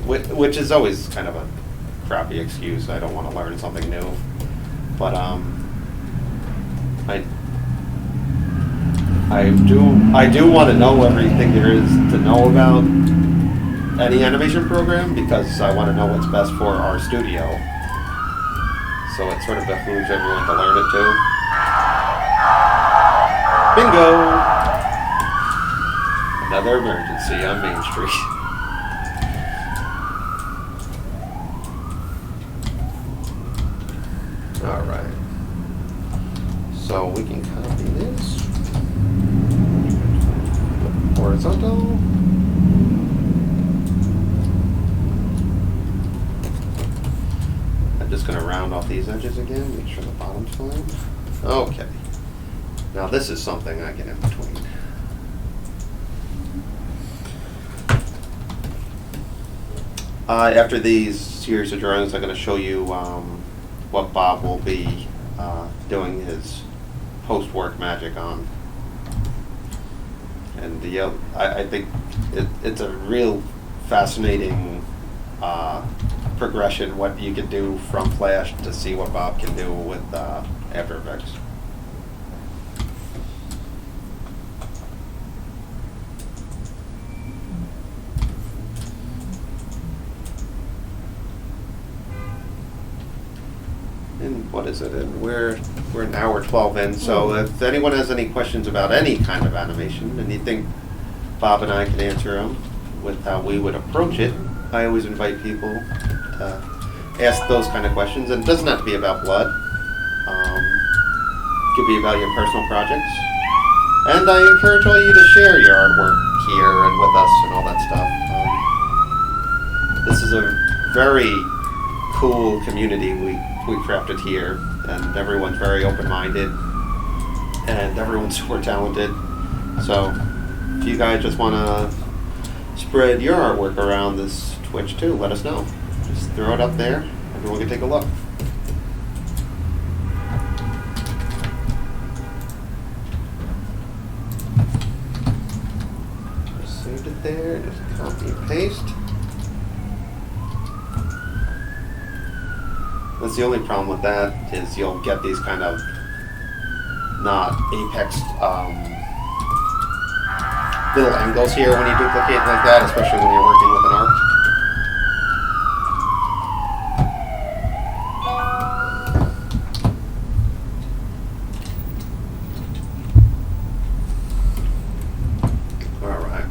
which is always kind of a crappy excuse. I don't want to learn something new, but I do want to know everything there is to know about any animation program because I want to know what's best for our studio. So it sort of behooves everyone to learn it too. Bingo! Another emergency on Main Street. Alright. So we can copy this. Horizontal. I'm just going to round off these edges again, make sure the bottom's fine. Okay. Now this is something I get in between. After these series of drawings, I'm going to show you what Bob will be doing his post-work magic on. And I think it's a real fascinating progression, what you can do from Flash to see what Bob can do with After Effects. And what is it? And we're an hour 12 in, so if anyone has any questions about any kind of animation and you think Bob and I can answer them with how we would approach it, I always invite people to ask those kind of questions. And it doesn't have to be about blood. It could be about your personal projects. And I encourage all you to share your artwork here and with us and all that stuff. This is a very cool community we crafted here, and everyone's very open-minded, and everyone's super talented. So if you guys just want to spread your artwork around this Twitch too, let us know. Just throw it up there. Everyone can take a look. Just saved it there. Just copy and paste. That's the only problem with that is you'll get these kind of not apex little angles here when you duplicate like that, especially when you're working with an arc. All right.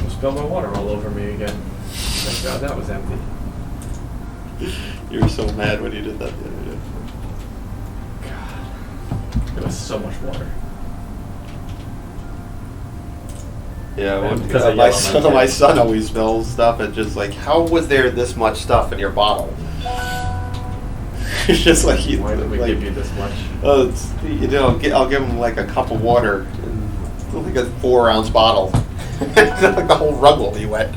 Spilled my water all over me again. Thank God that was empty. You were so mad when you did that the other day. God. It was so much water. Yeah, when, Because I my yell at my my kids. son always spills stuff and just like, how was there this much stuff in your bottle? It's just like Why did we like, give you this much? It's, I'll give him like a cup of water, and like a 4-ounce bottle. Like the whole rug will be wet.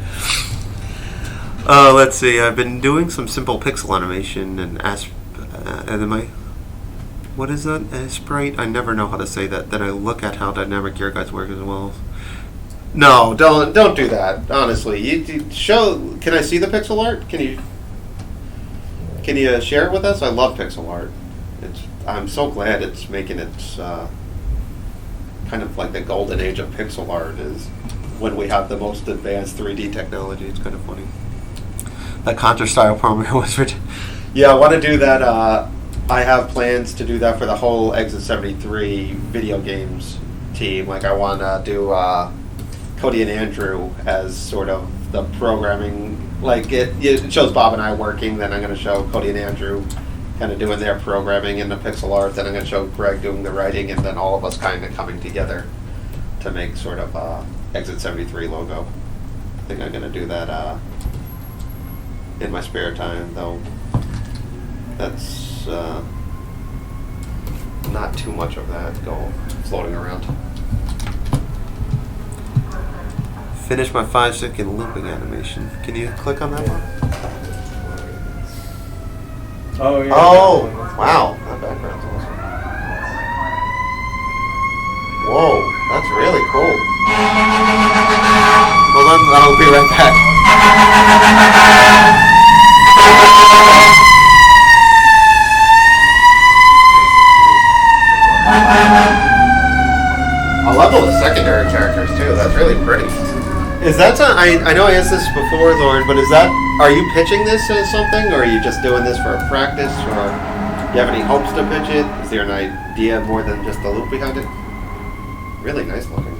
Let's see. I've been doing some simple pixel animation and what is that? Sprite? I never know how to say that. Then I look at how dynamic your guys work as well. No, don't do that. Honestly, you show. Can I see the pixel art? Can you share it with us? I love pixel art. I'm so glad it's making its kind of like the golden age of pixel art is when we have the most advanced 3D technology. It's kind of funny. That Contra style program was ridiculous. Yeah, I want to do that. I have plans to do that for the whole Exit 73 video games team. Like, I want to do Cody and Andrew as sort of the programming. Like, it shows Bob and I working, then I'm going to show Cody and Andrew kind of doing their programming in the pixel art, then I'm going to show Greg doing the writing, and then all of us kind of coming together to make sort of Exit 73 logo. I think I'm going to do that in my spare time, though. That's not too much of that floating around. Finish my 5-second looping animation. Can you click on that one? Oh, yeah. Oh, wow. That background's awesome. Whoa, that's really cool. I'll be right back. I love all the secondary characters too. That's really pretty. Is that I know I asked this before, Lauren, but are you pitching this as something, or are you just doing this for practice, or do you have any hopes to pitch it? Is there an idea more than just the loop behind it? Really nice looking.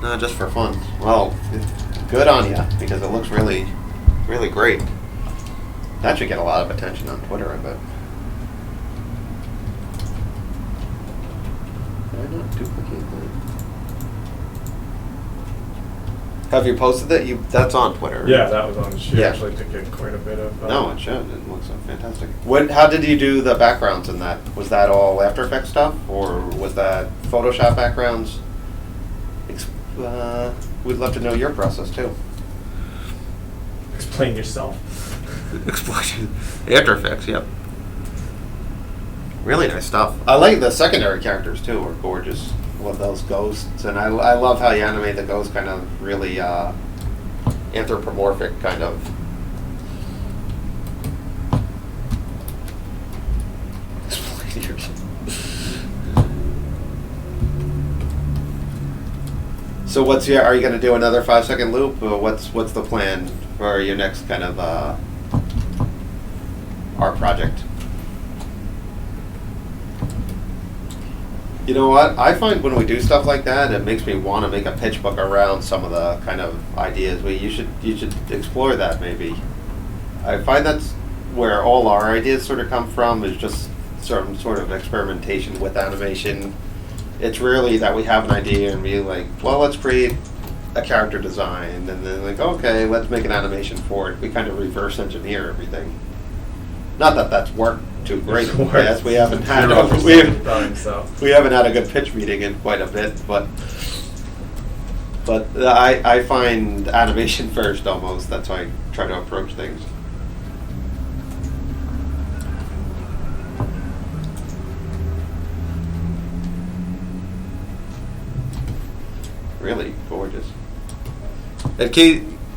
No, just for fun. Well, good on you, because it looks really, really great. That should get a lot of attention on Twitter, I bet. Did I not duplicate that? Have you posted it? That's on Twitter. Right? Yeah, that was on. She Yeah. actually did get quite a bit of. No, it should. It looks fantastic. How did you do the backgrounds in that? Was that all After Effects stuff, or was that Photoshop backgrounds? We'd love to know your process too. Explain yourself. Explosion. After Effects, yep. Really nice stuff. I like the secondary characters too. Are gorgeous. Love those ghosts, and I love how you animate the ghosts, kind of really anthropomorphic kind of. Explain yourself. So are you going to do another 5-second loop, or what's the plan for your next kind of art project? You know what? I find when we do stuff like that, it makes me want to make a pitch book around some of the kind of ideas. You should explore that maybe. I find that's where all our ideas sort of come from, is just some sort of experimentation with animation. It's really that we have an idea and be like, well, let's create a character design, and then like, okay, let's make an animation for it. We kind of reverse engineer everything. Not that that's worked too great. Yes, we haven't had we haven't had a good pitch meeting in quite a bit, but I find animation first almost. That's how I try to approach things. Really gorgeous.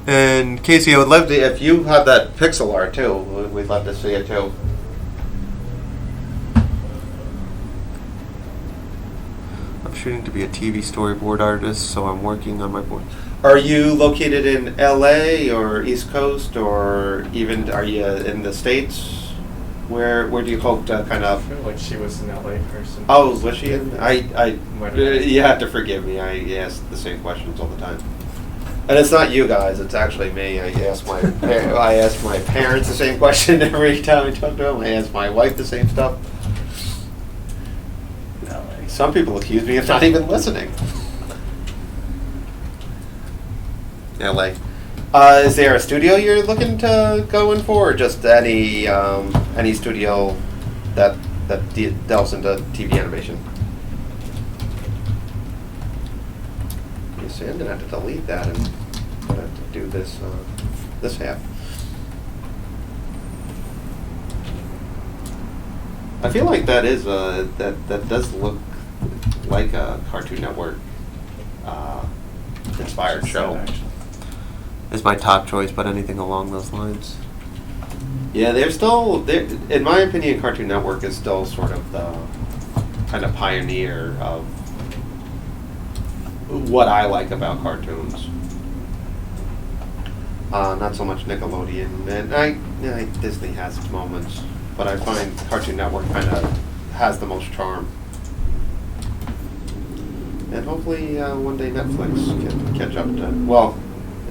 And Casey, I would love to, if you have that pixel art too, we'd love to see it too. I'm shooting to be a TV storyboard artist, so I'm working on my board. Are you located in LA or East Coast, or even are you in the States? Where do you hope to kind I of? feel like she was an LA person. Oh, was she in? Might have. You have to forgive me. I ask the same questions all the time, and it's not you guys. It's actually me. I ask my parents the same question every time I talk to them. I ask my wife the same stuff. Some people accuse me of not even listening. LA. Is there a studio you're looking to go in for, or just any studio that delves into TV animation? You see, I'm gonna have to delete that and I'm gonna have to do this half. I feel like that is that does look like a Cartoon Network inspired show. It's my top choice, but anything along those lines. Yeah, they're still, in my opinion, Cartoon Network is still sort of the kind of pioneer of what I like about cartoons. Not so much Nickelodeon, and Disney has its moments, but I find Cartoon Network kind of has the most charm. And hopefully one day Netflix can catch up to, well,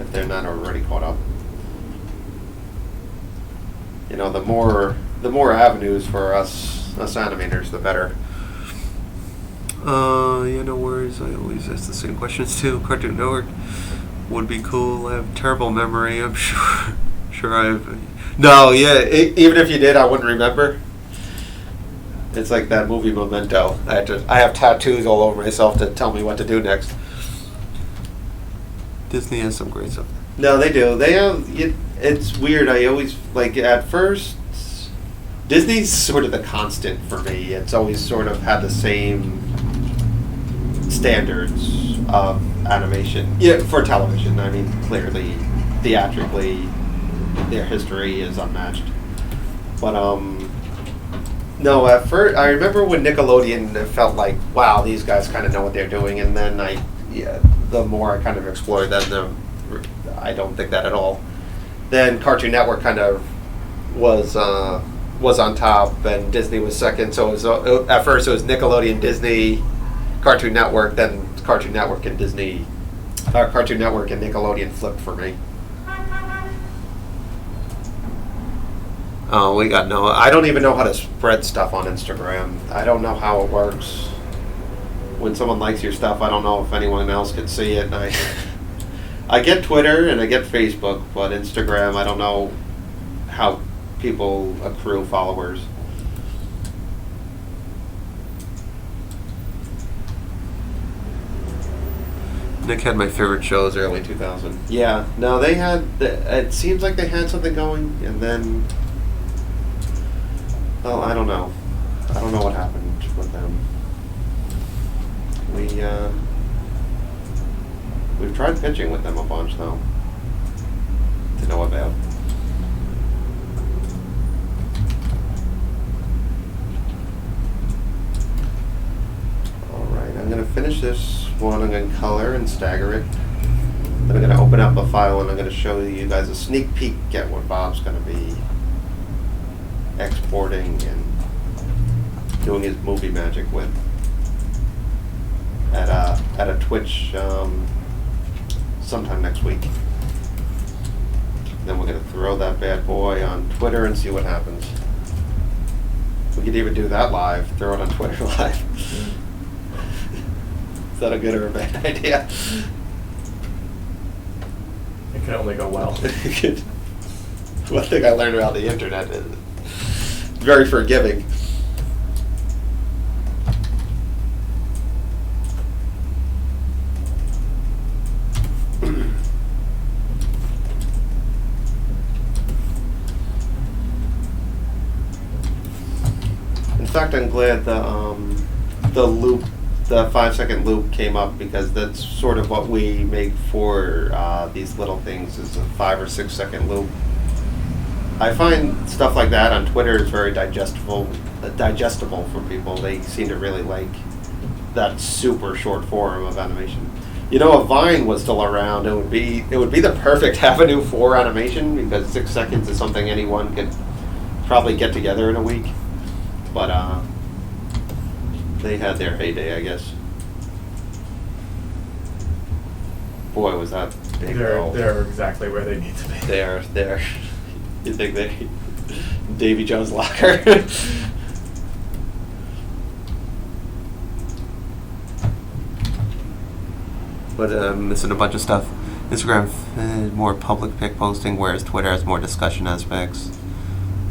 if they're not already caught up. You know, the more avenues for us animators, the better. Yeah, no worries. I always ask the same questions too. Cartoon Network would be cool. I have terrible memory. I'm sure I've. No, yeah. Even if you did, I wouldn't remember. It's like that movie Memento. I have tattoos all over myself to tell me what to do next. Disney has some great stuff. No, they do. They have. It's weird. I always like at first. Disney's sort of the constant for me. It's always sort of had the same standards of animation. Yeah, for television. I mean, clearly, theatrically, their history is unmatched. But no, at first I remember when Nickelodeon, it felt like, wow, these guys kind of know what they're doing, and then the more I kind of explored that, I don't think that at all. Then Cartoon Network kind of was on top, and Disney was second. So it was, at first it was Nickelodeon, Disney, Cartoon Network, then Cartoon Network and Disney, Cartoon Network and Nickelodeon flipped for me. Oh, we got no. I don't even know how to spread stuff on Instagram. I don't know how it works. When someone likes your stuff, I don't know if anyone else can see it. And I get Twitter and I get Facebook, but Instagram, I don't know how people accrue followers. Nick had my favorite shows early 2000. Yeah, no, they had. It seems like they had something going, and then. Oh, I don't know. I don't know what happened with them. We've tried pitching with them a bunch, though. To no avail. Alright, I'm going to finish this one. I'm going to color and stagger it. Then I'm going to open up a file and I'm going to show you guys a sneak peek at what Bob's going to be exporting and doing his movie magic with at a Twitch sometime next week. Then we're going to throw that bad boy on Twitter and see what happens. We could even do that live, throw it on Twitter live. Is that a good or a bad idea? It can only go well. One thing I learned about the internet is very forgiving. In fact, I'm glad the loop, the 5-second loop came up, because that's sort of what we make for these little things, is a 5 or 6 second loop. I find stuff like that on Twitter is very digestible for people. They seem to really like that super short form of animation. You know, if Vine was still around, it would be the perfect avenue for animation, because 6 seconds is something anyone could probably get together in a week. But they had their heyday, I guess. Boy, was that big. They're exactly where they need to be. They're. You think they Davy Jones' locker? But missing a bunch of stuff. Instagram more public pic posting, whereas Twitter has more discussion aspects.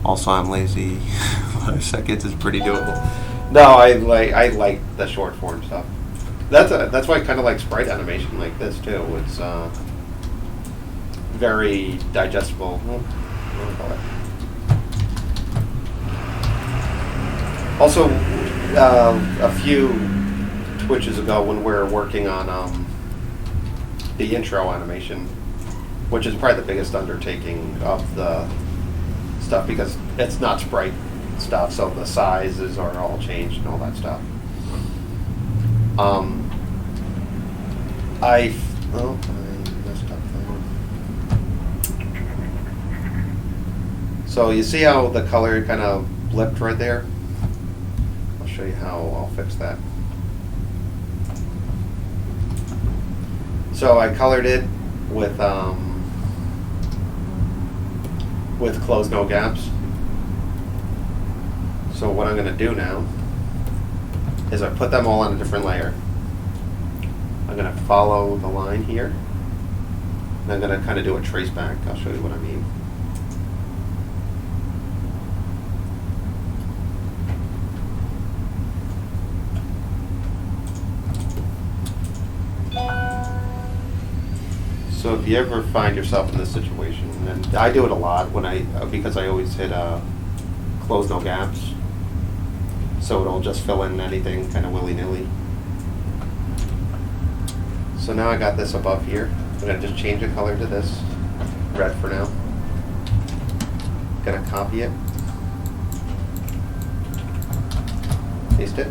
Also, I'm lazy. 5 seconds is pretty doable. No, I like the short form stuff. That's why I kind of like sprite animation like this too. It's very digestible. Also, a few Twitches ago, when we were working on the intro animation, which is probably the biggest undertaking of the stuff, because it's not sprite stuff, so the sizes are all changed and all that stuff. I messed up there. So you see how the color kind of blipped right there? I'll show you how I'll fix that. So I colored it with close no gaps. So what I'm going to do now is I put them all on a different layer. I'm going to follow the line here, and I'm going to kind of do a trace back. I'll show you what I mean. So if you ever find yourself in this situation, and I do it a lot because I always hit close no gaps, so it'll just fill in anything kind of willy-nilly. So now I got this above here. I'm gonna just change the color to this, red for now. Gonna copy it, paste it,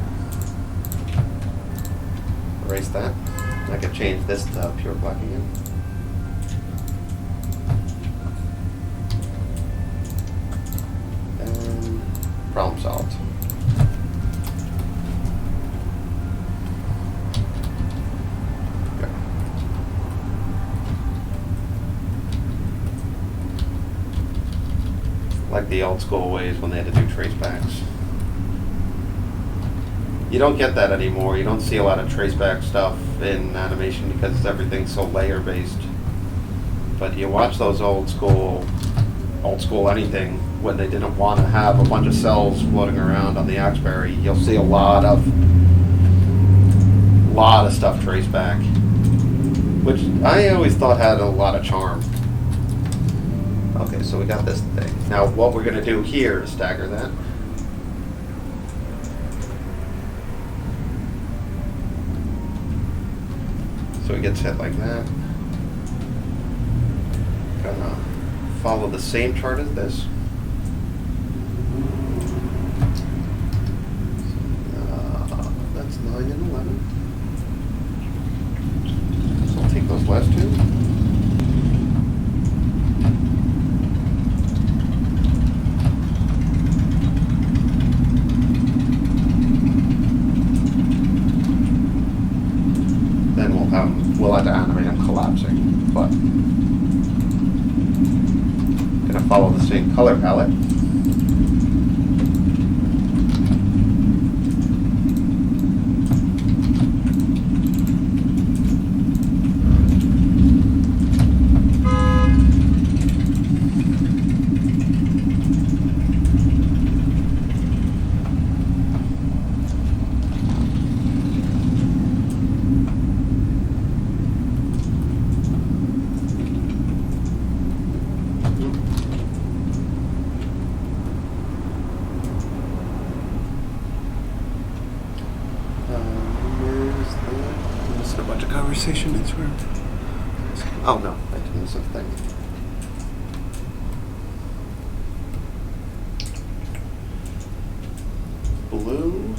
erase that. I could change this to pure black again. And problem solved. Like the old school ways when they had to do tracebacks. You don't get that anymore. You don't see a lot of traceback stuff in animation because everything's so layer based. But you watch those old school anything when they didn't want to have a bunch of cells floating around on the Axberry, you'll see a lot of stuff traced back, which I always thought had a lot of charm. Okay, so we got this thing. Now what we're going to do here is stagger that. So it gets hit like that. Gonna follow the same chart as this. That's 9 and 11. So I'll take those last two. We'll have to animate them collapsing, but gonna follow the same color palette. A bunch of conversation. It's where. Oh no, I didn't miss a thing. Blue.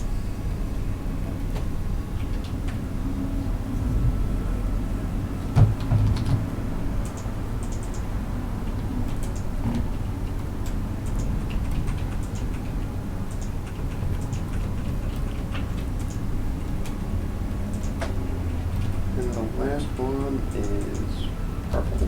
And the last one is purple.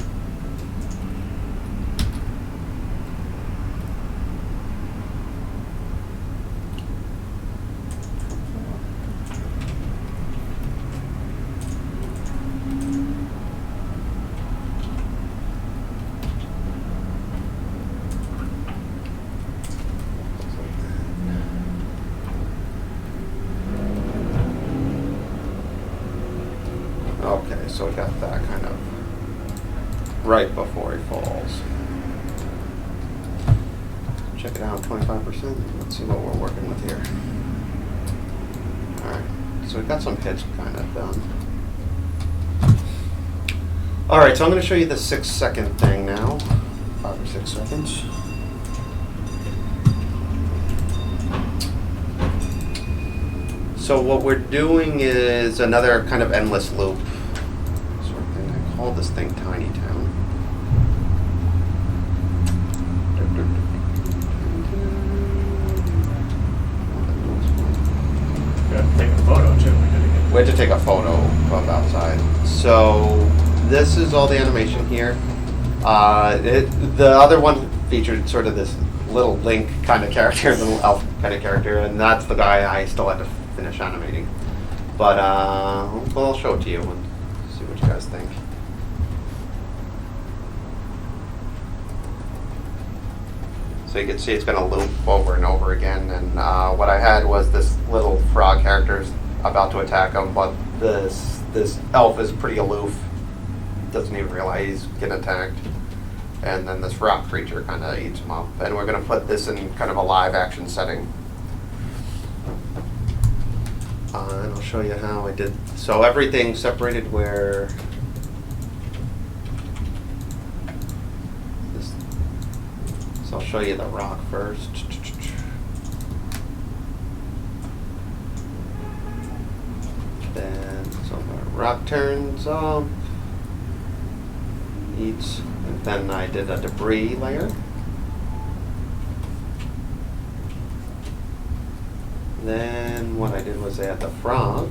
Okay, so we got that kind of right before he falls. Check it out, 25%. Let's see what we're working with here. Alright, so we've got some hits kind of done. Alright, so I'm going to show you the 6-second thing now. 5 or 6 seconds. So what we're doing is another kind of endless loop sort of thing. I call this thing Tiny Town. Gotta take a photo too. We had to take a photo of outside. So this is all the animation here. The other one featured sort of this little Link kind of character, little elf kind of character, and that's the guy I still had to finish animating. But well, I'll show it to you and see what you guys think. So you can see it's going to loop over and over again, and what I had was this little frog character's about to attack him, but this elf is pretty aloof, doesn't even realize he's getting attacked, and then this rock creature kind of eats him up. And we're going to put this in kind of a live action setting. And I'll show you how I did. So everything separated where this. So I'll show you the rock first. Then so the rock turns eats, and then I did a debris layer. Then what I did was add the frog.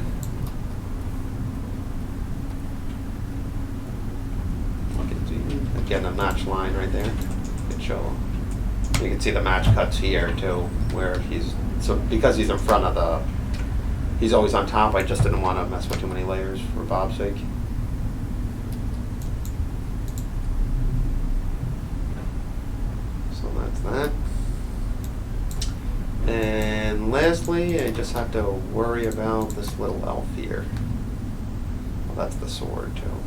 Again, a match line right there. You can see the match cuts here too, where because he's in front of he's always on top. I just didn't want to mess with too many layers for Bob's sake. So that's that. And lastly, I just have to worry about this little elf here. Well, that's the sword too.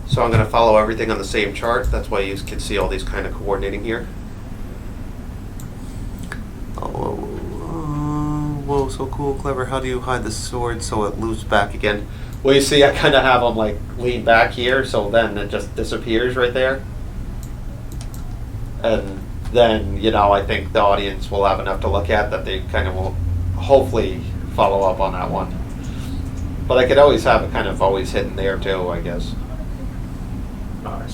So I'm going to follow everything on the same chart. That's why you can see all these kind of coordinating here. Oh, whoa, so cool, clever. How do you hide the sword so it loops back again? Well, you see, I kind of have them like lean back here, so then it just disappears right there. And then, I think the audience will have enough to look at that they kind of will hopefully follow up on that one. But I could always have it kind of always hidden there too, I guess.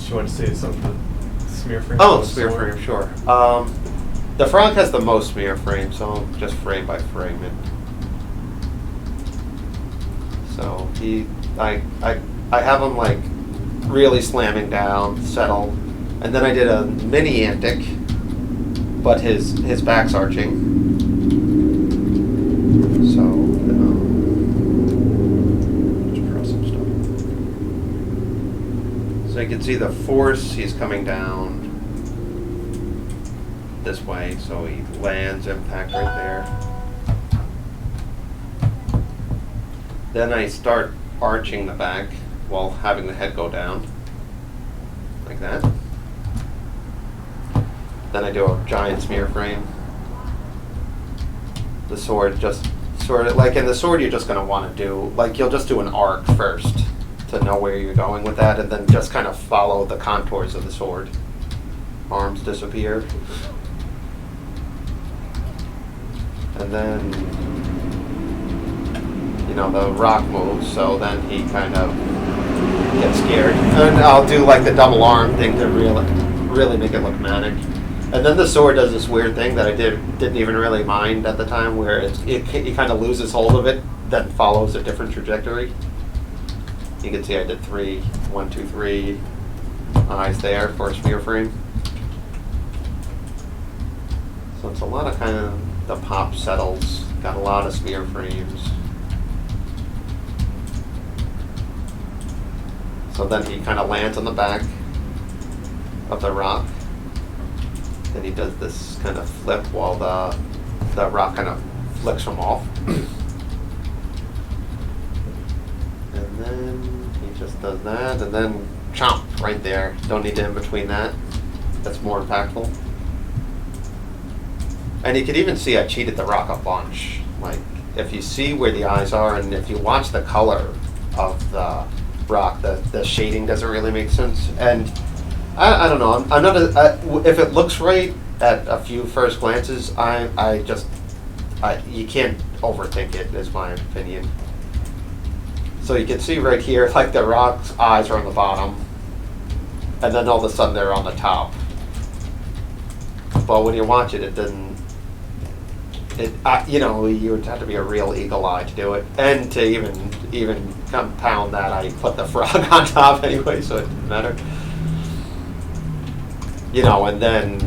You want to say something? Smear frame? Oh, smear frame, sure. The frog has the most smear frame, so I'll just frame by frame it. So I have him like really slamming down, settle, and then I did a mini antic, but his back's arching. So just draw some stuff. So you can see the force. He's coming down this way, so he lands impact right there. Then I start arching the back while having the head go down, like that. Then I do a giant smear frame. The sword just sort of, like in the sword you're just going to want to do, like you'll just do an arc first to know where you're going with that, and then just kind of follow the contours of the sword. Arms disappear. And then, the rock moves, so then he kind of gets scared. And I'll do like the double arm thing to really make it look manic. And then the sword does this weird thing that I didn't even really mind at the time, where he kind of loses hold of it, then follows a different trajectory. You can see I did 3, 1, 2, 3 eyes there for a smear frame. So it's a lot of kind of the pop settles, got a lot of smear frames. So then he kind of lands on the back of the rock. Then he does this kind of flip while the rock kind of flicks him off. And then he just does that, and then chomp right there. Don't need to in between that. That's more impactful. And you could even see I cheated the rock a bunch. Like, if you see where the eyes are, and if you watch the color of the rock, the shading doesn't really make sense. And I don't know. I'm not if it looks right at a few first glances, you can't overthink it, is my opinion. So you can see right here, like the rock's eyes are on the bottom, and then all of a sudden they're on the top. But when you watch it, it doesn't. You would have to be a real eagle eye to do it, and to even compound that, I put the frog on top anyway, so it didn't matter. And then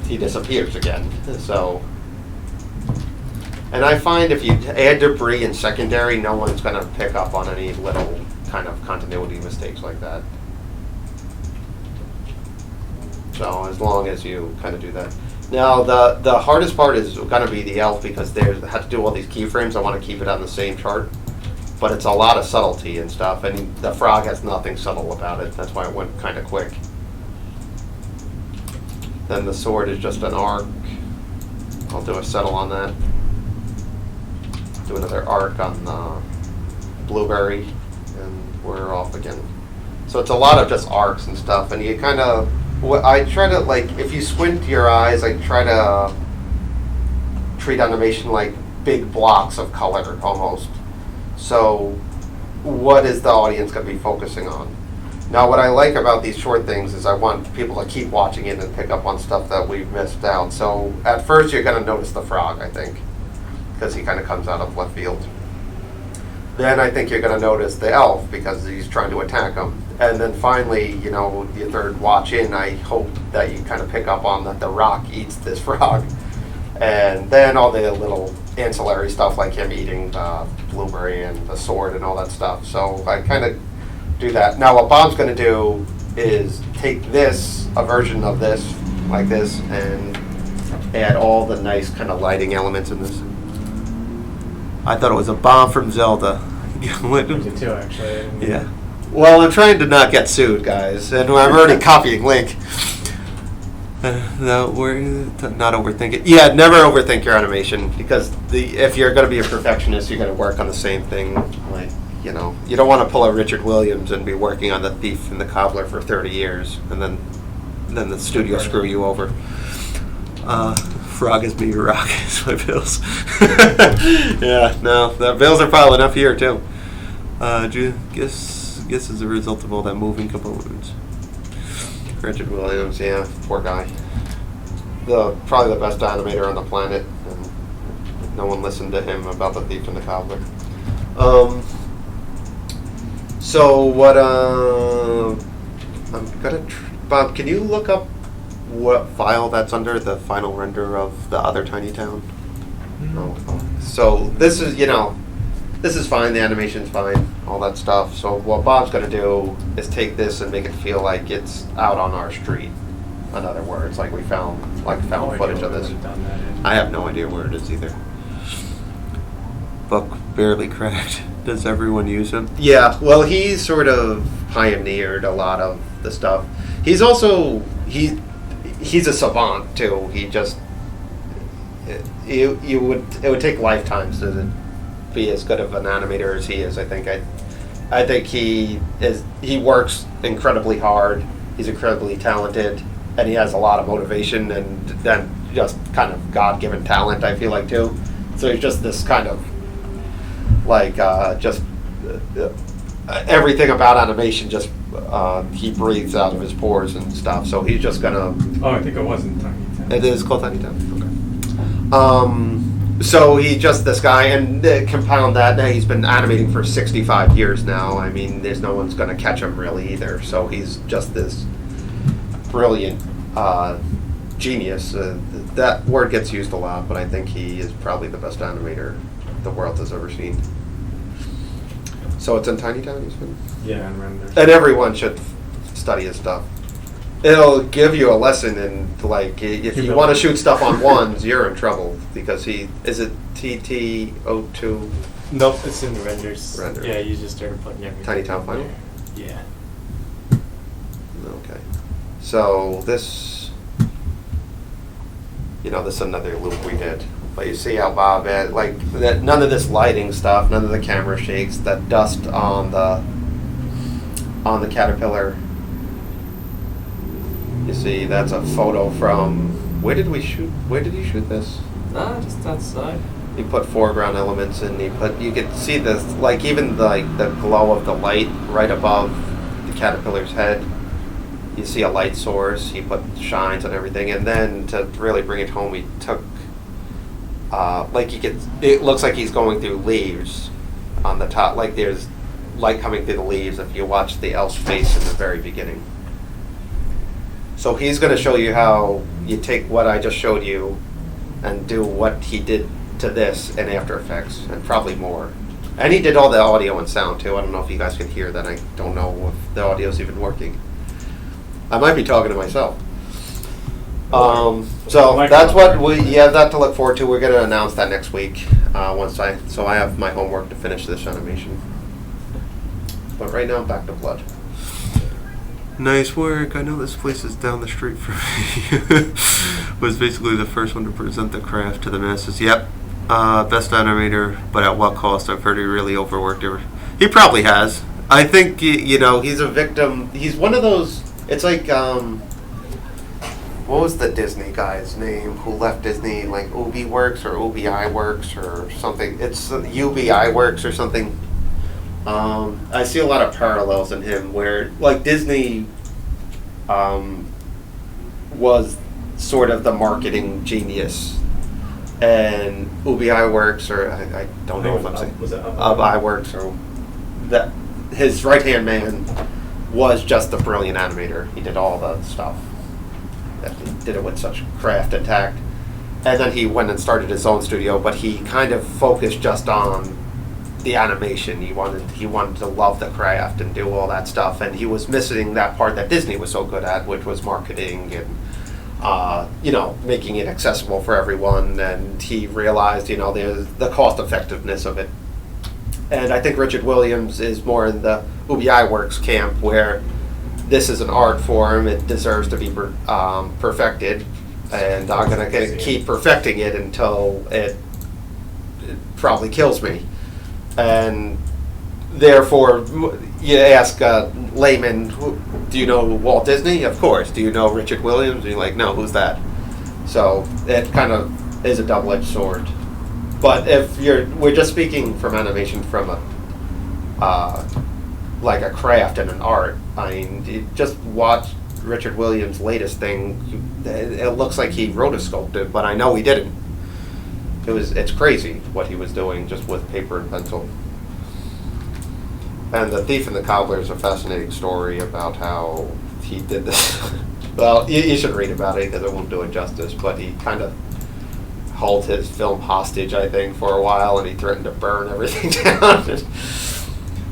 he disappears again. So, and I find if you add debris in secondary, no one's going to pick up on any little kind of continuity mistakes like that. So as long as you kind of do that. Now the hardest part is going to be the elf, because they have to do all these keyframes. I want to keep it on the same chart, but it's a lot of subtlety and stuff, and the frog has nothing subtle about it. That's why it went kind of quick. Then the sword is just an arc. I'll do a settle on that. do another arc on Blueberry, and we're off again. So it's a lot of just arcs and stuff, and you kind of, I try to, like, if you squint your eyes, I try to treat animation like big blocks of color, almost. So what is the audience going to be focusing on? Now, what I like about these short things is I want people to keep watching it and pick up on stuff that we've missed out. So at first you're going to notice the frog, I think, because he kind of comes out of left field. Then I think you're going to notice the elf because he's trying to attack him. And then finally, you know, your third watch in, I hope that you kind of pick up on that the rock eats this frog. And then all the little ancillary stuff like him eating the blueberry and the sword and all that stuff. So I kind of do that. Now what Bob's going to do is take this, a version of this, like this, and add all the nice kind of lighting elements in this. I thought it was a bomb from Zelda. I did too, actually. Yeah. Well, I'm trying to not get sued, guys, and I'm already copying Link. No, we're not overthinking. Yeah, never overthink your animation, because if you're going to be a perfectionist, you're going to work on the same thing. Like, you know, you don't want to pull a Richard Williams and be working on The Thief and the Cobbler for 30 years, and then the studio screw you over. Frog is me, rock is my bills. Yeah, no, the bills are piling up here too. Guess as a result of all that moving components. Richard Williams, yeah, poor guy. Probably the best animator on the planet, and no one listened to him about The Thief and the Cobbler. So what? I'm gonna. Bob, can you look up what file that's under, the final render of the other tiny town? No. So this is, this is fine. The animation's fine. All that stuff. So what Bob's gonna do is take this and make it feel like it's out on our street. In other words, like we found footage of this. I have no idea where it is either. Book barely cracked. Does everyone use him? Yeah. Well, he sort of pioneered a lot of the stuff. He's also he's a savant too. He just it would take lifetimes to be as good of an animator as he is. I think he works incredibly hard. He's incredibly talented, and he has a lot of motivation and then just kind of God-given talent, I feel like, too. So he's just this kind of like everything about animation just he breathes out of his pores and stuff. So he's just gonna. Oh, I think it wasn't Tiny Town. It is called Tiny Town. Okay. So he's just this guy, and compound that, now he's been animating for 65 years now. I mean, there's no one's gonna catch him really either. So he's just this brilliant genius. That word gets used a lot, but I think he is probably the best animator the world has ever seen. So it's in Tiny Town, he's been? Yeah, and renders. And everyone should study his stuff. It'll give you a lesson in, like, if you want to shoot stuff on ones, you're in trouble, because is it TT02? Nope, it's in the renders. Render. Yeah, you just started putting everything. Tiny Town Final? there. Yeah. Okay. So this, this is another loop we did. But you see how Bob had, like, that, none of this lighting stuff, none of the camera shakes, that dust on the caterpillar. You see, that's a photo from, where did he shoot this? Just outside. He put foreground elements in, you could see this, like, even the glow of the light right above the caterpillar's head. You see a light source, he put shines and everything, and then to really bring it home, he took it looks like he's going through leaves on the top, like there's light coming through the leaves if you watch the elf's face in the very beginning. So he's going to show you how you take what I just showed you and do what he did to this in After Effects, and probably more. And he did all the audio and sound too. I don't know if you guys can hear that. I don't know if the audio's even working. I might be talking to myself. So that's what we have that to look forward to. We're going to announce that next week. So I have my homework to finish this animation. But right now, back to Blood. Nice work. I know this place is down the street from me. Was basically the first one to present the craft to the masses. Yep. Best animator, but at what cost? I've heard he really overworked it. He probably has. I think He's a victim. He's one of those. It's like what was the Disney guy's name who left Disney? Like Ubi Works or UBI Works or something. It's UBI Works or something. I see a lot of parallels in him where, like, Disney was sort of the marketing genius, and UBI Works, or I don't know if I'm saying UBI Works, or that his right hand man was just a brilliant animator. He did all the stuff. He did it with such craft and tact. And then he went and started his own studio, but he kind of focused just on the animation. He wanted to love the craft and do all that stuff, and he was missing that part that Disney was so good at, which was marketing and making it accessible for everyone. And he realized there's the cost effectiveness of it. And I think Richard Williams is more in the UBI Works camp, where this is an art form, it deserves to be perfected, and I'm going to keep perfecting it until it probably kills me. And therefore, you ask a layman, do you know Walt Disney? Of course. Do you know Richard Williams? And you're like, no, who's that? So it kind of is a double-edged sword. But if we're just speaking from animation from like a craft and an art. I mean, you just watch Richard Williams' latest thing. It looks like he rotosculpted, but I know he didn't. It's crazy what he was doing just with paper and pencil. And The Thief and the Cobbler is a fascinating story about how he did this. Well, you should read about it because I won't do it justice, but he kind of held his film hostage, I think, for a while, and he threatened to burn everything down.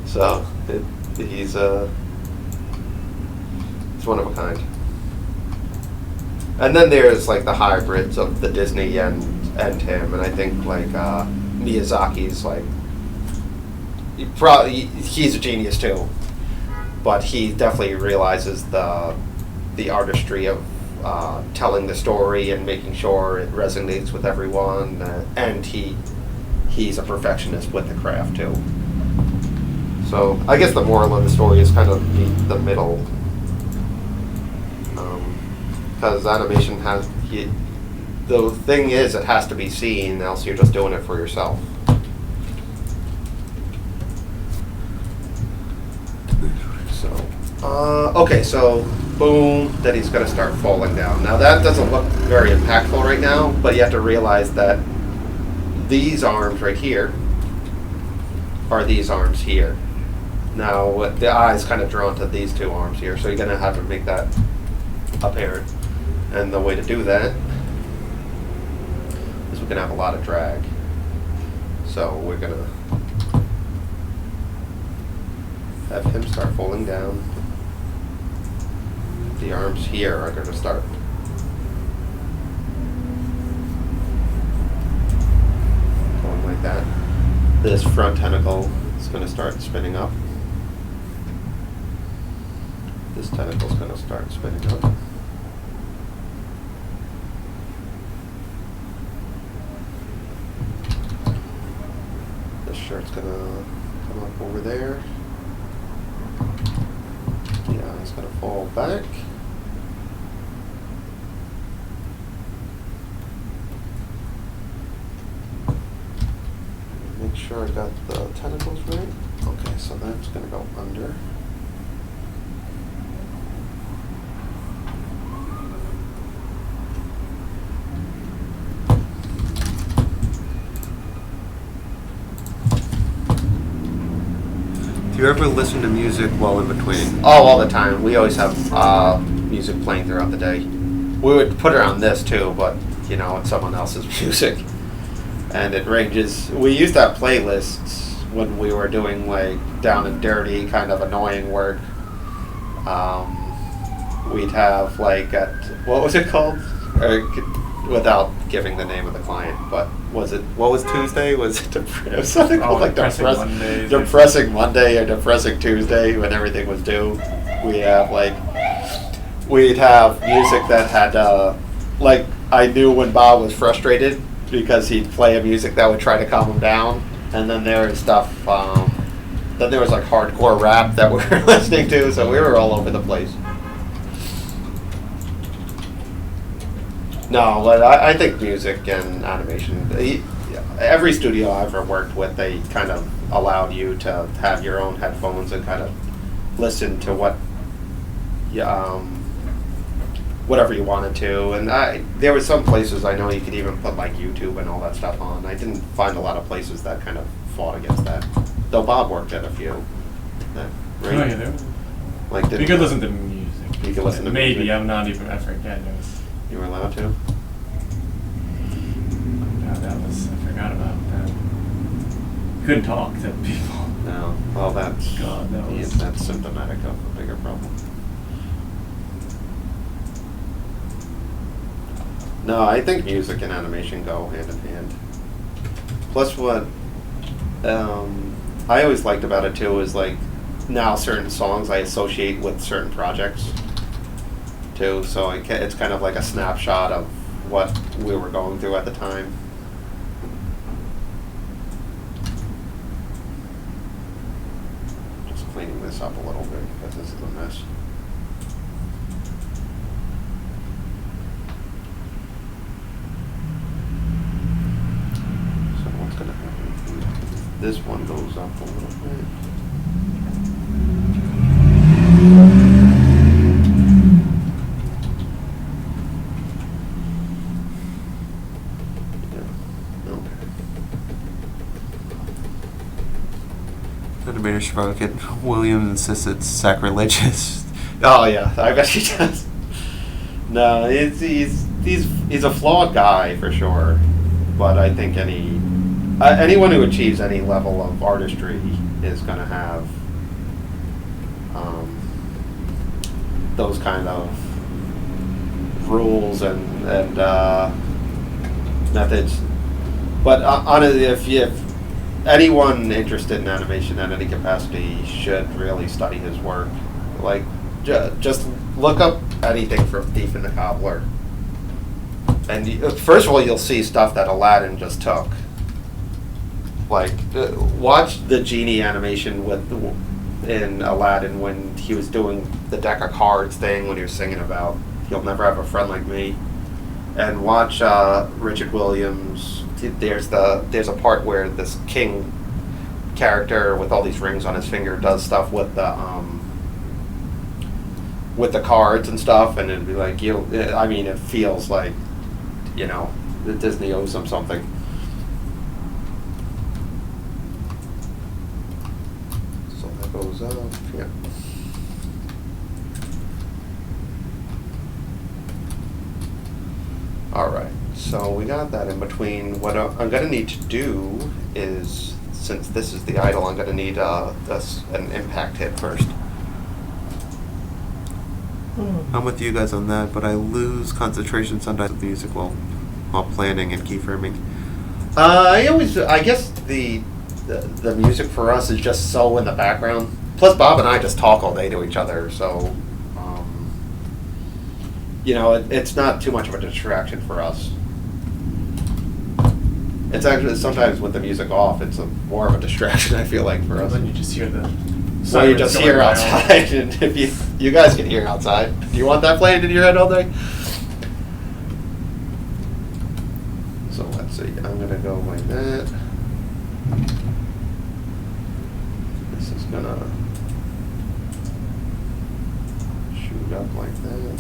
So he's one of a kind. And then there's like the hybrids of the Disney and him, and I think like Miyazaki's like he's a genius too, but he definitely realizes the artistry of telling the story and making sure it resonates with everyone, and he's a perfectionist with the craft too. So I guess the moral of the story is kind of meet the middle, because animation the thing is, it has to be seen, else you're just doing it for yourself. So, okay, so boom, then he's going to start falling down. Now that doesn't look very impactful right now, but you have to realize that these arms right here are these arms here. Now the eye's kind of drawn to these two arms here, so you're going to have to make that apparent. And the way to do that is we're going to have a lot of drag. So we're going to have him start falling down. The arms here are going to start going like that. This front tentacle is going to start spinning up. This tentacle is going to start spinning up. This shirt's going to come up over there. The eye's going to fall back. Make sure I got the tentacles right. Okay, so that's going to go under. Do you ever listen to music while in between? Oh, all the time. We always have music playing throughout the day. We would put it on this too, but it's someone else's music. And it ranges. We used to have playlists when we were doing like down and dirty, kind of annoying work. We'd have like what was it called? Without giving the name of the client, but what was Tuesday? Was it something called like Depressing Monday or Depressing Tuesday when everything was due? We'd have music that had like I knew when Bob was frustrated because he'd play a music that would try to calm him down, and then there was stuff. Then there was like hardcore rap that we were listening to, so we were all over the place. No, but I think music and animation. Every studio I ever worked with, they kind of allowed you to have your own headphones and kind of listen to whatever you wanted to. And there were some places I know you could even put like YouTube and all that stuff on. I didn't find a lot of places that kind of fought against that. Though Bob worked at a few. Right? Oh, yeah, there. Like, You could listen to music. You could listen to Maybe, music. I'm not even, I forget. It was, You were allowed to? no, that was, I forgot about that. Couldn't talk to people. No. Well, that's God, that was- that's symptomatic of a bigger problem. No, I think music and animation go hand in hand. Plus, what I always liked about it too is like now certain songs I associate with certain projects too. So it's kind of like a snapshot of what we were going through at the time. Just cleaning this up a little bit because this is a mess. So what's gonna happen? This one goes up a little bit. Yeah. Okay. Animator Sprocket. William insists it's sacrilegious. Oh yeah, I bet he does. No, he's a flawed guy for sure, but I think anyone who achieves any level of artistry is going to have those kind of rules and methods. But honestly, if anyone interested in animation at any capacity should really study his work. Like, just look up anything from Thief and the Cobbler. And first of all, you'll see stuff that Aladdin just took. Like, watch the genie animation in Aladdin when he was doing the deck of cards thing, when he was singing about "You'll never have a friend like me," and watch Richard Williams. There's a part where this king character with all these rings on his finger does stuff with the cards and stuff, and it'd be like it feels like that Disney owes them something. So that goes up, yeah. All right, so we got that in between. What I'm gonna need to do is, since this is the idle, I'm gonna need an impact hit first. I'm with you guys on that, but I lose concentration sometimes with music while planning and keyframing. I guess the music for us is just so in the background. Plus, Bob and I just talk all day to each other, so it's not too much of a distraction for us. It's actually sometimes with the music off, it's more of a distraction. I feel like for us. Then you just hear the. So you just hear outside, and if you guys can hear outside. Do you want that playing in your head all day? So let's see. I'm gonna go like that. This is gonna shoot up like that.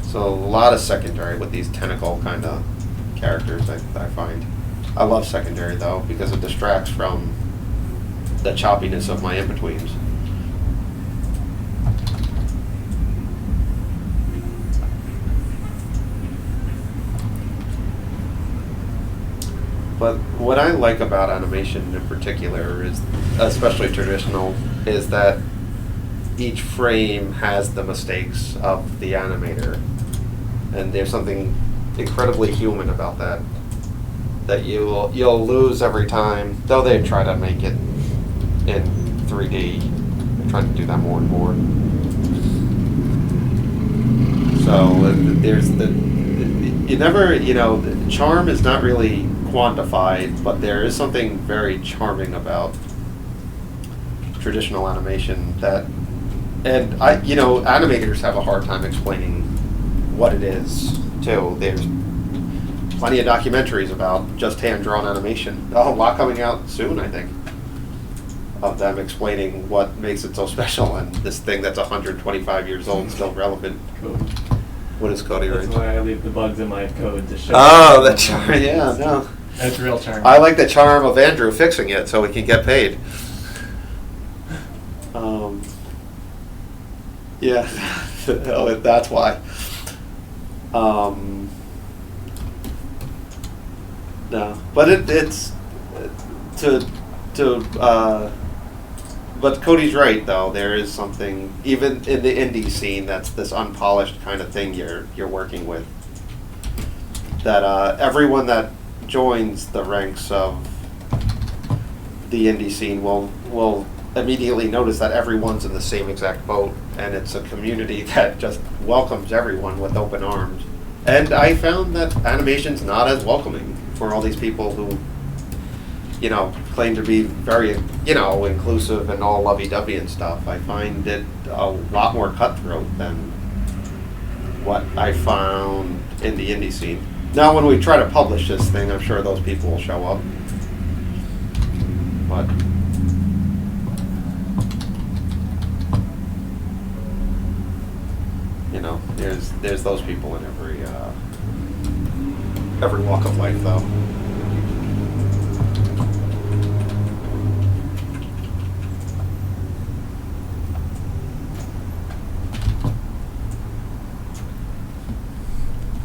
So a lot of secondary with these tentacle kind of characters. I find. I love secondary though because it distracts from the choppiness of my in-betweens. But what I like about animation in particular is, especially traditional, is that each frame has the mistakes of the animator. And there's something incredibly human about that. That you'll lose every time, though they try to make it in 3D. They try to do that more and more. So there's you never, the charm is not really quantified, but there is something very charming about traditional animation and animators have a hard time explaining what it is too. There's plenty of documentaries about just hand-drawn animation. A lot coming out soon, I think, of them explaining what makes it so special, and this thing that's 125 years old still relevant. Cool. What is Cody That's right? why I leave the bugs in my code to show. Oh, the charm! Yeah, no. That's real charm. I like the charm of Andrew fixing it so we can get paid. Yeah, oh, that's why. No, but it's but Cody's right though. There is something even in the indie scene that's this unpolished kind of thing you're working with. That everyone that joins the ranks of the indie scene will immediately notice that everyone's in the same exact boat, and it's a community that just welcomes everyone with open arms. And I found that animation's not as welcoming for all these people who, claim to be very, inclusive and all lovey-dovey and stuff. I find it a lot more cutthroat than what I found in the indie scene. Now, when we try to publish this thing, I'm sure those people will show up. But there's those people in every walk of life, though.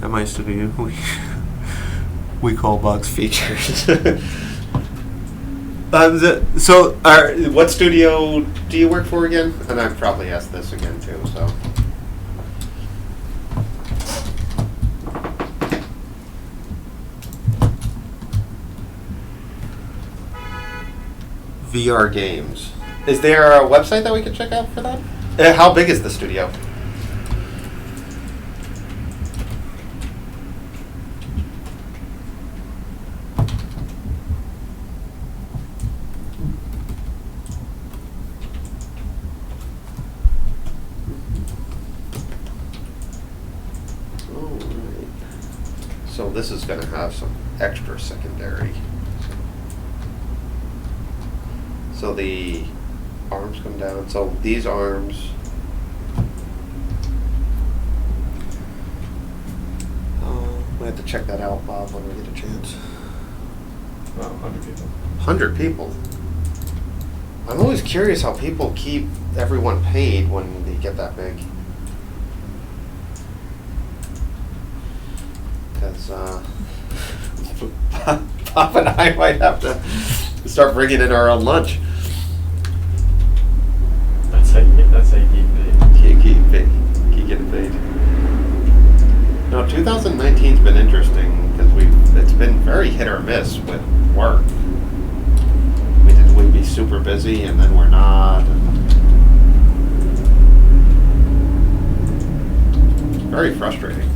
That might still be we call bugs features. What studio do you work for again? And I've probably asked this again too. So. VR games. Is there a website that we can check out for that? How big is the studio? Alright. So this is going to have some extra secondary. So the arms come down. So these arms. We have to check that out, Bob, when we get a chance. Oh, 100 people. 100 people. I'm always curious how people keep everyone paid when they get that big. Because Bob and I might have to start bringing in our own lunch. That's how you keep paid. Keep getting paid. No, 2019's been interesting because it's been very hit or miss with work. We'd be super busy and then we're not. It's very frustrating.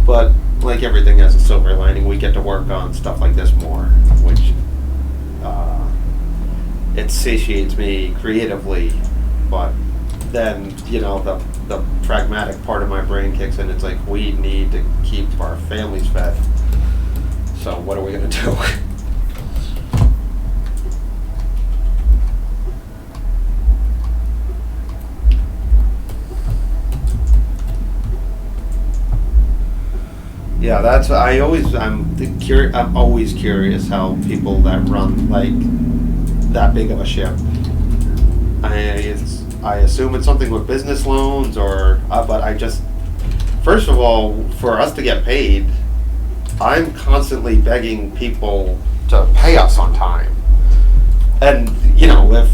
But like everything has a silver lining, we get to work on stuff like this more, which it satiates me creatively, but then, the pragmatic part of my brain kicks in. It's like, we need to keep our families fed. So what are we going to do? Yeah, I'm always curious how people that run like that big of a ship. I assume it's something with business loans but I just, first of all, for us to get paid, I'm constantly begging people to pay us on time. And, if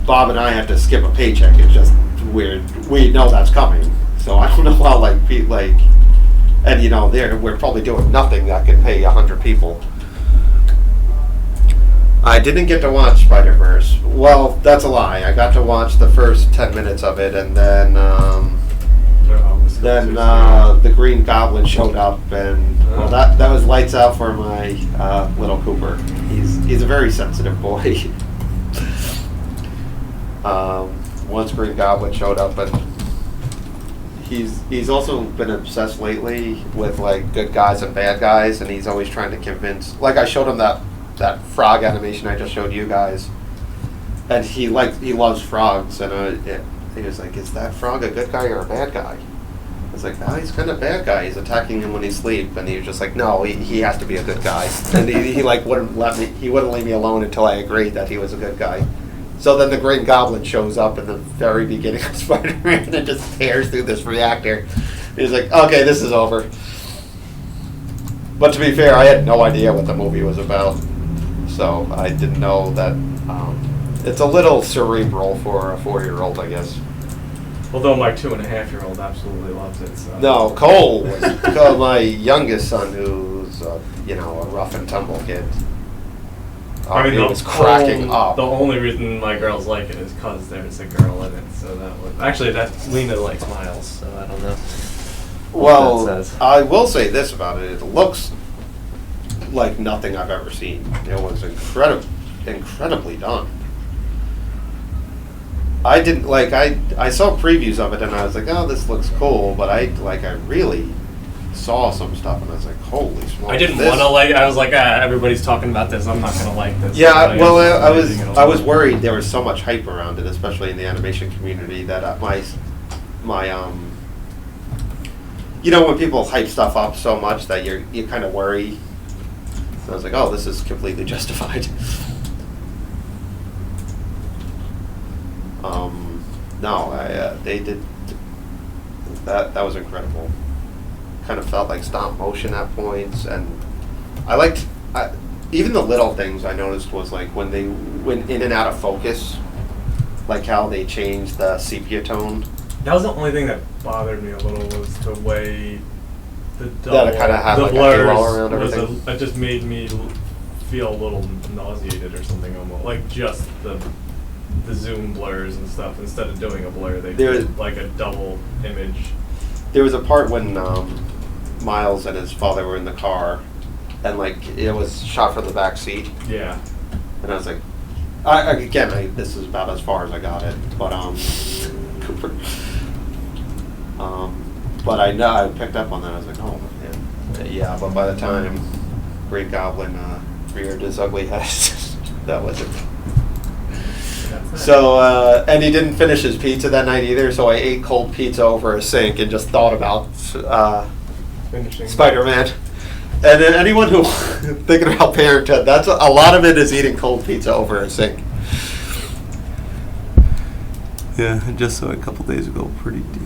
Bob and I have to skip a paycheck, it's just weird. We know that's coming. So I don't know how, and we're probably doing nothing that could pay 100 people. I didn't get to watch Spider-Verse. Well, that's a lie. I got to watch the first 10 minutes of it, and then the Green Goblin showed up, and well, that was lights out for my little Cooper. He's a very sensitive boy. Once Green Goblin showed up, and he's also been obsessed lately with like good guys and bad guys, and he's always trying to convince. Like I showed him that frog animation I just showed you guys, and he loves frogs, and he was like, "Is that frog a good guy or a bad guy?" I was like, "No, he's kind of a bad guy. He's attacking him when he's asleep," and he was just like, "No, he has to be a good guy," and he like wouldn't leave me alone until I agreed that he was a good guy. So then the Green Goblin shows up in the very beginning of Spider-Man and just tears through this reactor. He's like, "Okay, this is over." But to be fair, I had no idea what the movie was about. So I didn't know that it's a little cerebral for a 4-year-old, I guess. Although my 2.5-year-old absolutely loves it. So. No, Cole was my youngest son, who's a rough and tumble kid. I mean, he was cracking up. The only reason my girls like it is because there's a girl in it. So that Lena likes Miles. So I don't know. Well, that says. I will say this about it: it looks like nothing I've ever seen. It was incredibly done. I didn't I saw previews of it and I was like, "Oh, this looks cool," but I really saw some stuff and I was like, "Holy smokes!" I didn't want to like. I was like, everybody's talking about this. I'm not gonna like this. Yeah, well, I was worried there was so much hype around it, especially in the animation community, that my when people hype stuff up so much that you kind of worry. So I was like, "Oh, this is completely justified." They did that. That was incredible. Kind of felt like stop motion at points, and I liked even the little things I noticed was like when they went in and out of focus, like how they changed the sepia tone. That was the only thing that bothered me a little was the way the That it kinda had the like a blurs halo around everything. it just made me feel a little nauseated or something almost. Like just the zoom blurs and stuff. Instead of doing a blur, they did like a double image. There was a part when Miles and his father were in the car, and like it was shot from the back seat. Yeah. And I was like, this is about as far as I got it, but Cooper. But I picked up on that. I was like, oh man, yeah. But by the time Green Goblin reared his ugly head, that was it. So and he didn't finish his pizza that night either. So I ate cold pizza over a sink and just thought about Finishing Spider-Man. And then anyone who thinking about parenthood, that's a lot of it is eating cold pizza over a sink. Yeah, I just saw it a couple days ago. Pretty deep.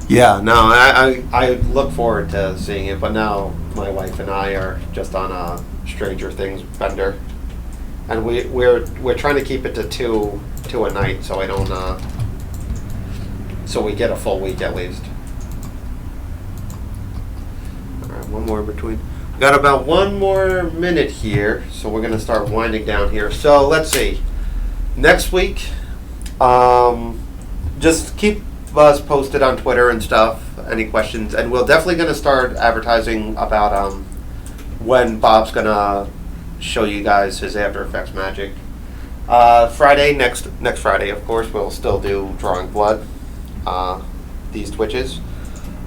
Yeah, no, I look forward to seeing it, but now my wife and I are just on a Stranger Things bender, and we're trying to keep it to two a night, so I don't so we get a full week at least. All right, one more in between. Got about one more minute here, so we're gonna start winding down here. So let's see, next week, just keep us posted on Twitter and stuff, any questions, and we're definitely going to start advertising about when Bob's going to show you guys his After Effects magic. Friday, next Friday, of course, we'll still do Drawing Blood, these Twitches.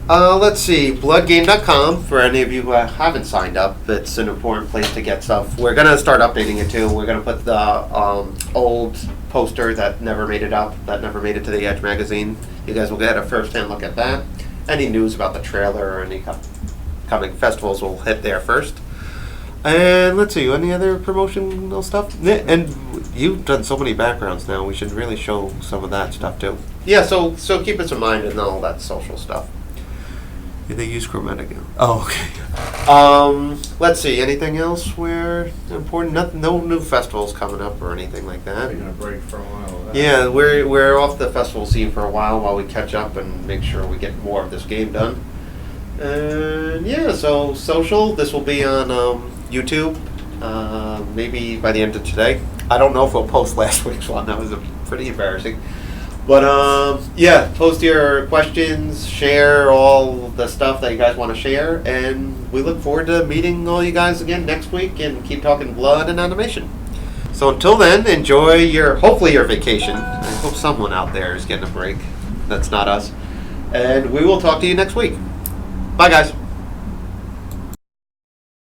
Let's see, bloodgame.com, for any of you who haven't signed up, it's an important place to get stuff. We're going to start updating it too. We're going to put the old poster that never made it to the Edge magazine. You guys will get a first-hand look at that. Any news about the trailer or any coming festivals will hit there first. And let's see, any other promotional stuff? And you've done so many backgrounds now, we should really show some of that stuff too. Yeah, so keep us in mind and all that social stuff. Yeah, they use chromatic now. Oh, okay. Let's see, anything else where important? No new festivals coming up or anything like that. We're gonna break for a while. Yeah, we're off the festival scene for a while we catch up and make sure we get more of this game done. And yeah, so social, this will be on YouTube, maybe by the end of today. I don't know if we'll post last week's one. That was pretty embarrassing. But yeah, post your questions, share all the stuff that you guys want to share, and we look forward to meeting all you guys again next week and keep talking blood and animation. So until then, enjoy hopefully your vacation. I hope someone out there is getting a break. That's not us. And we will talk to you next week. Bye, guys.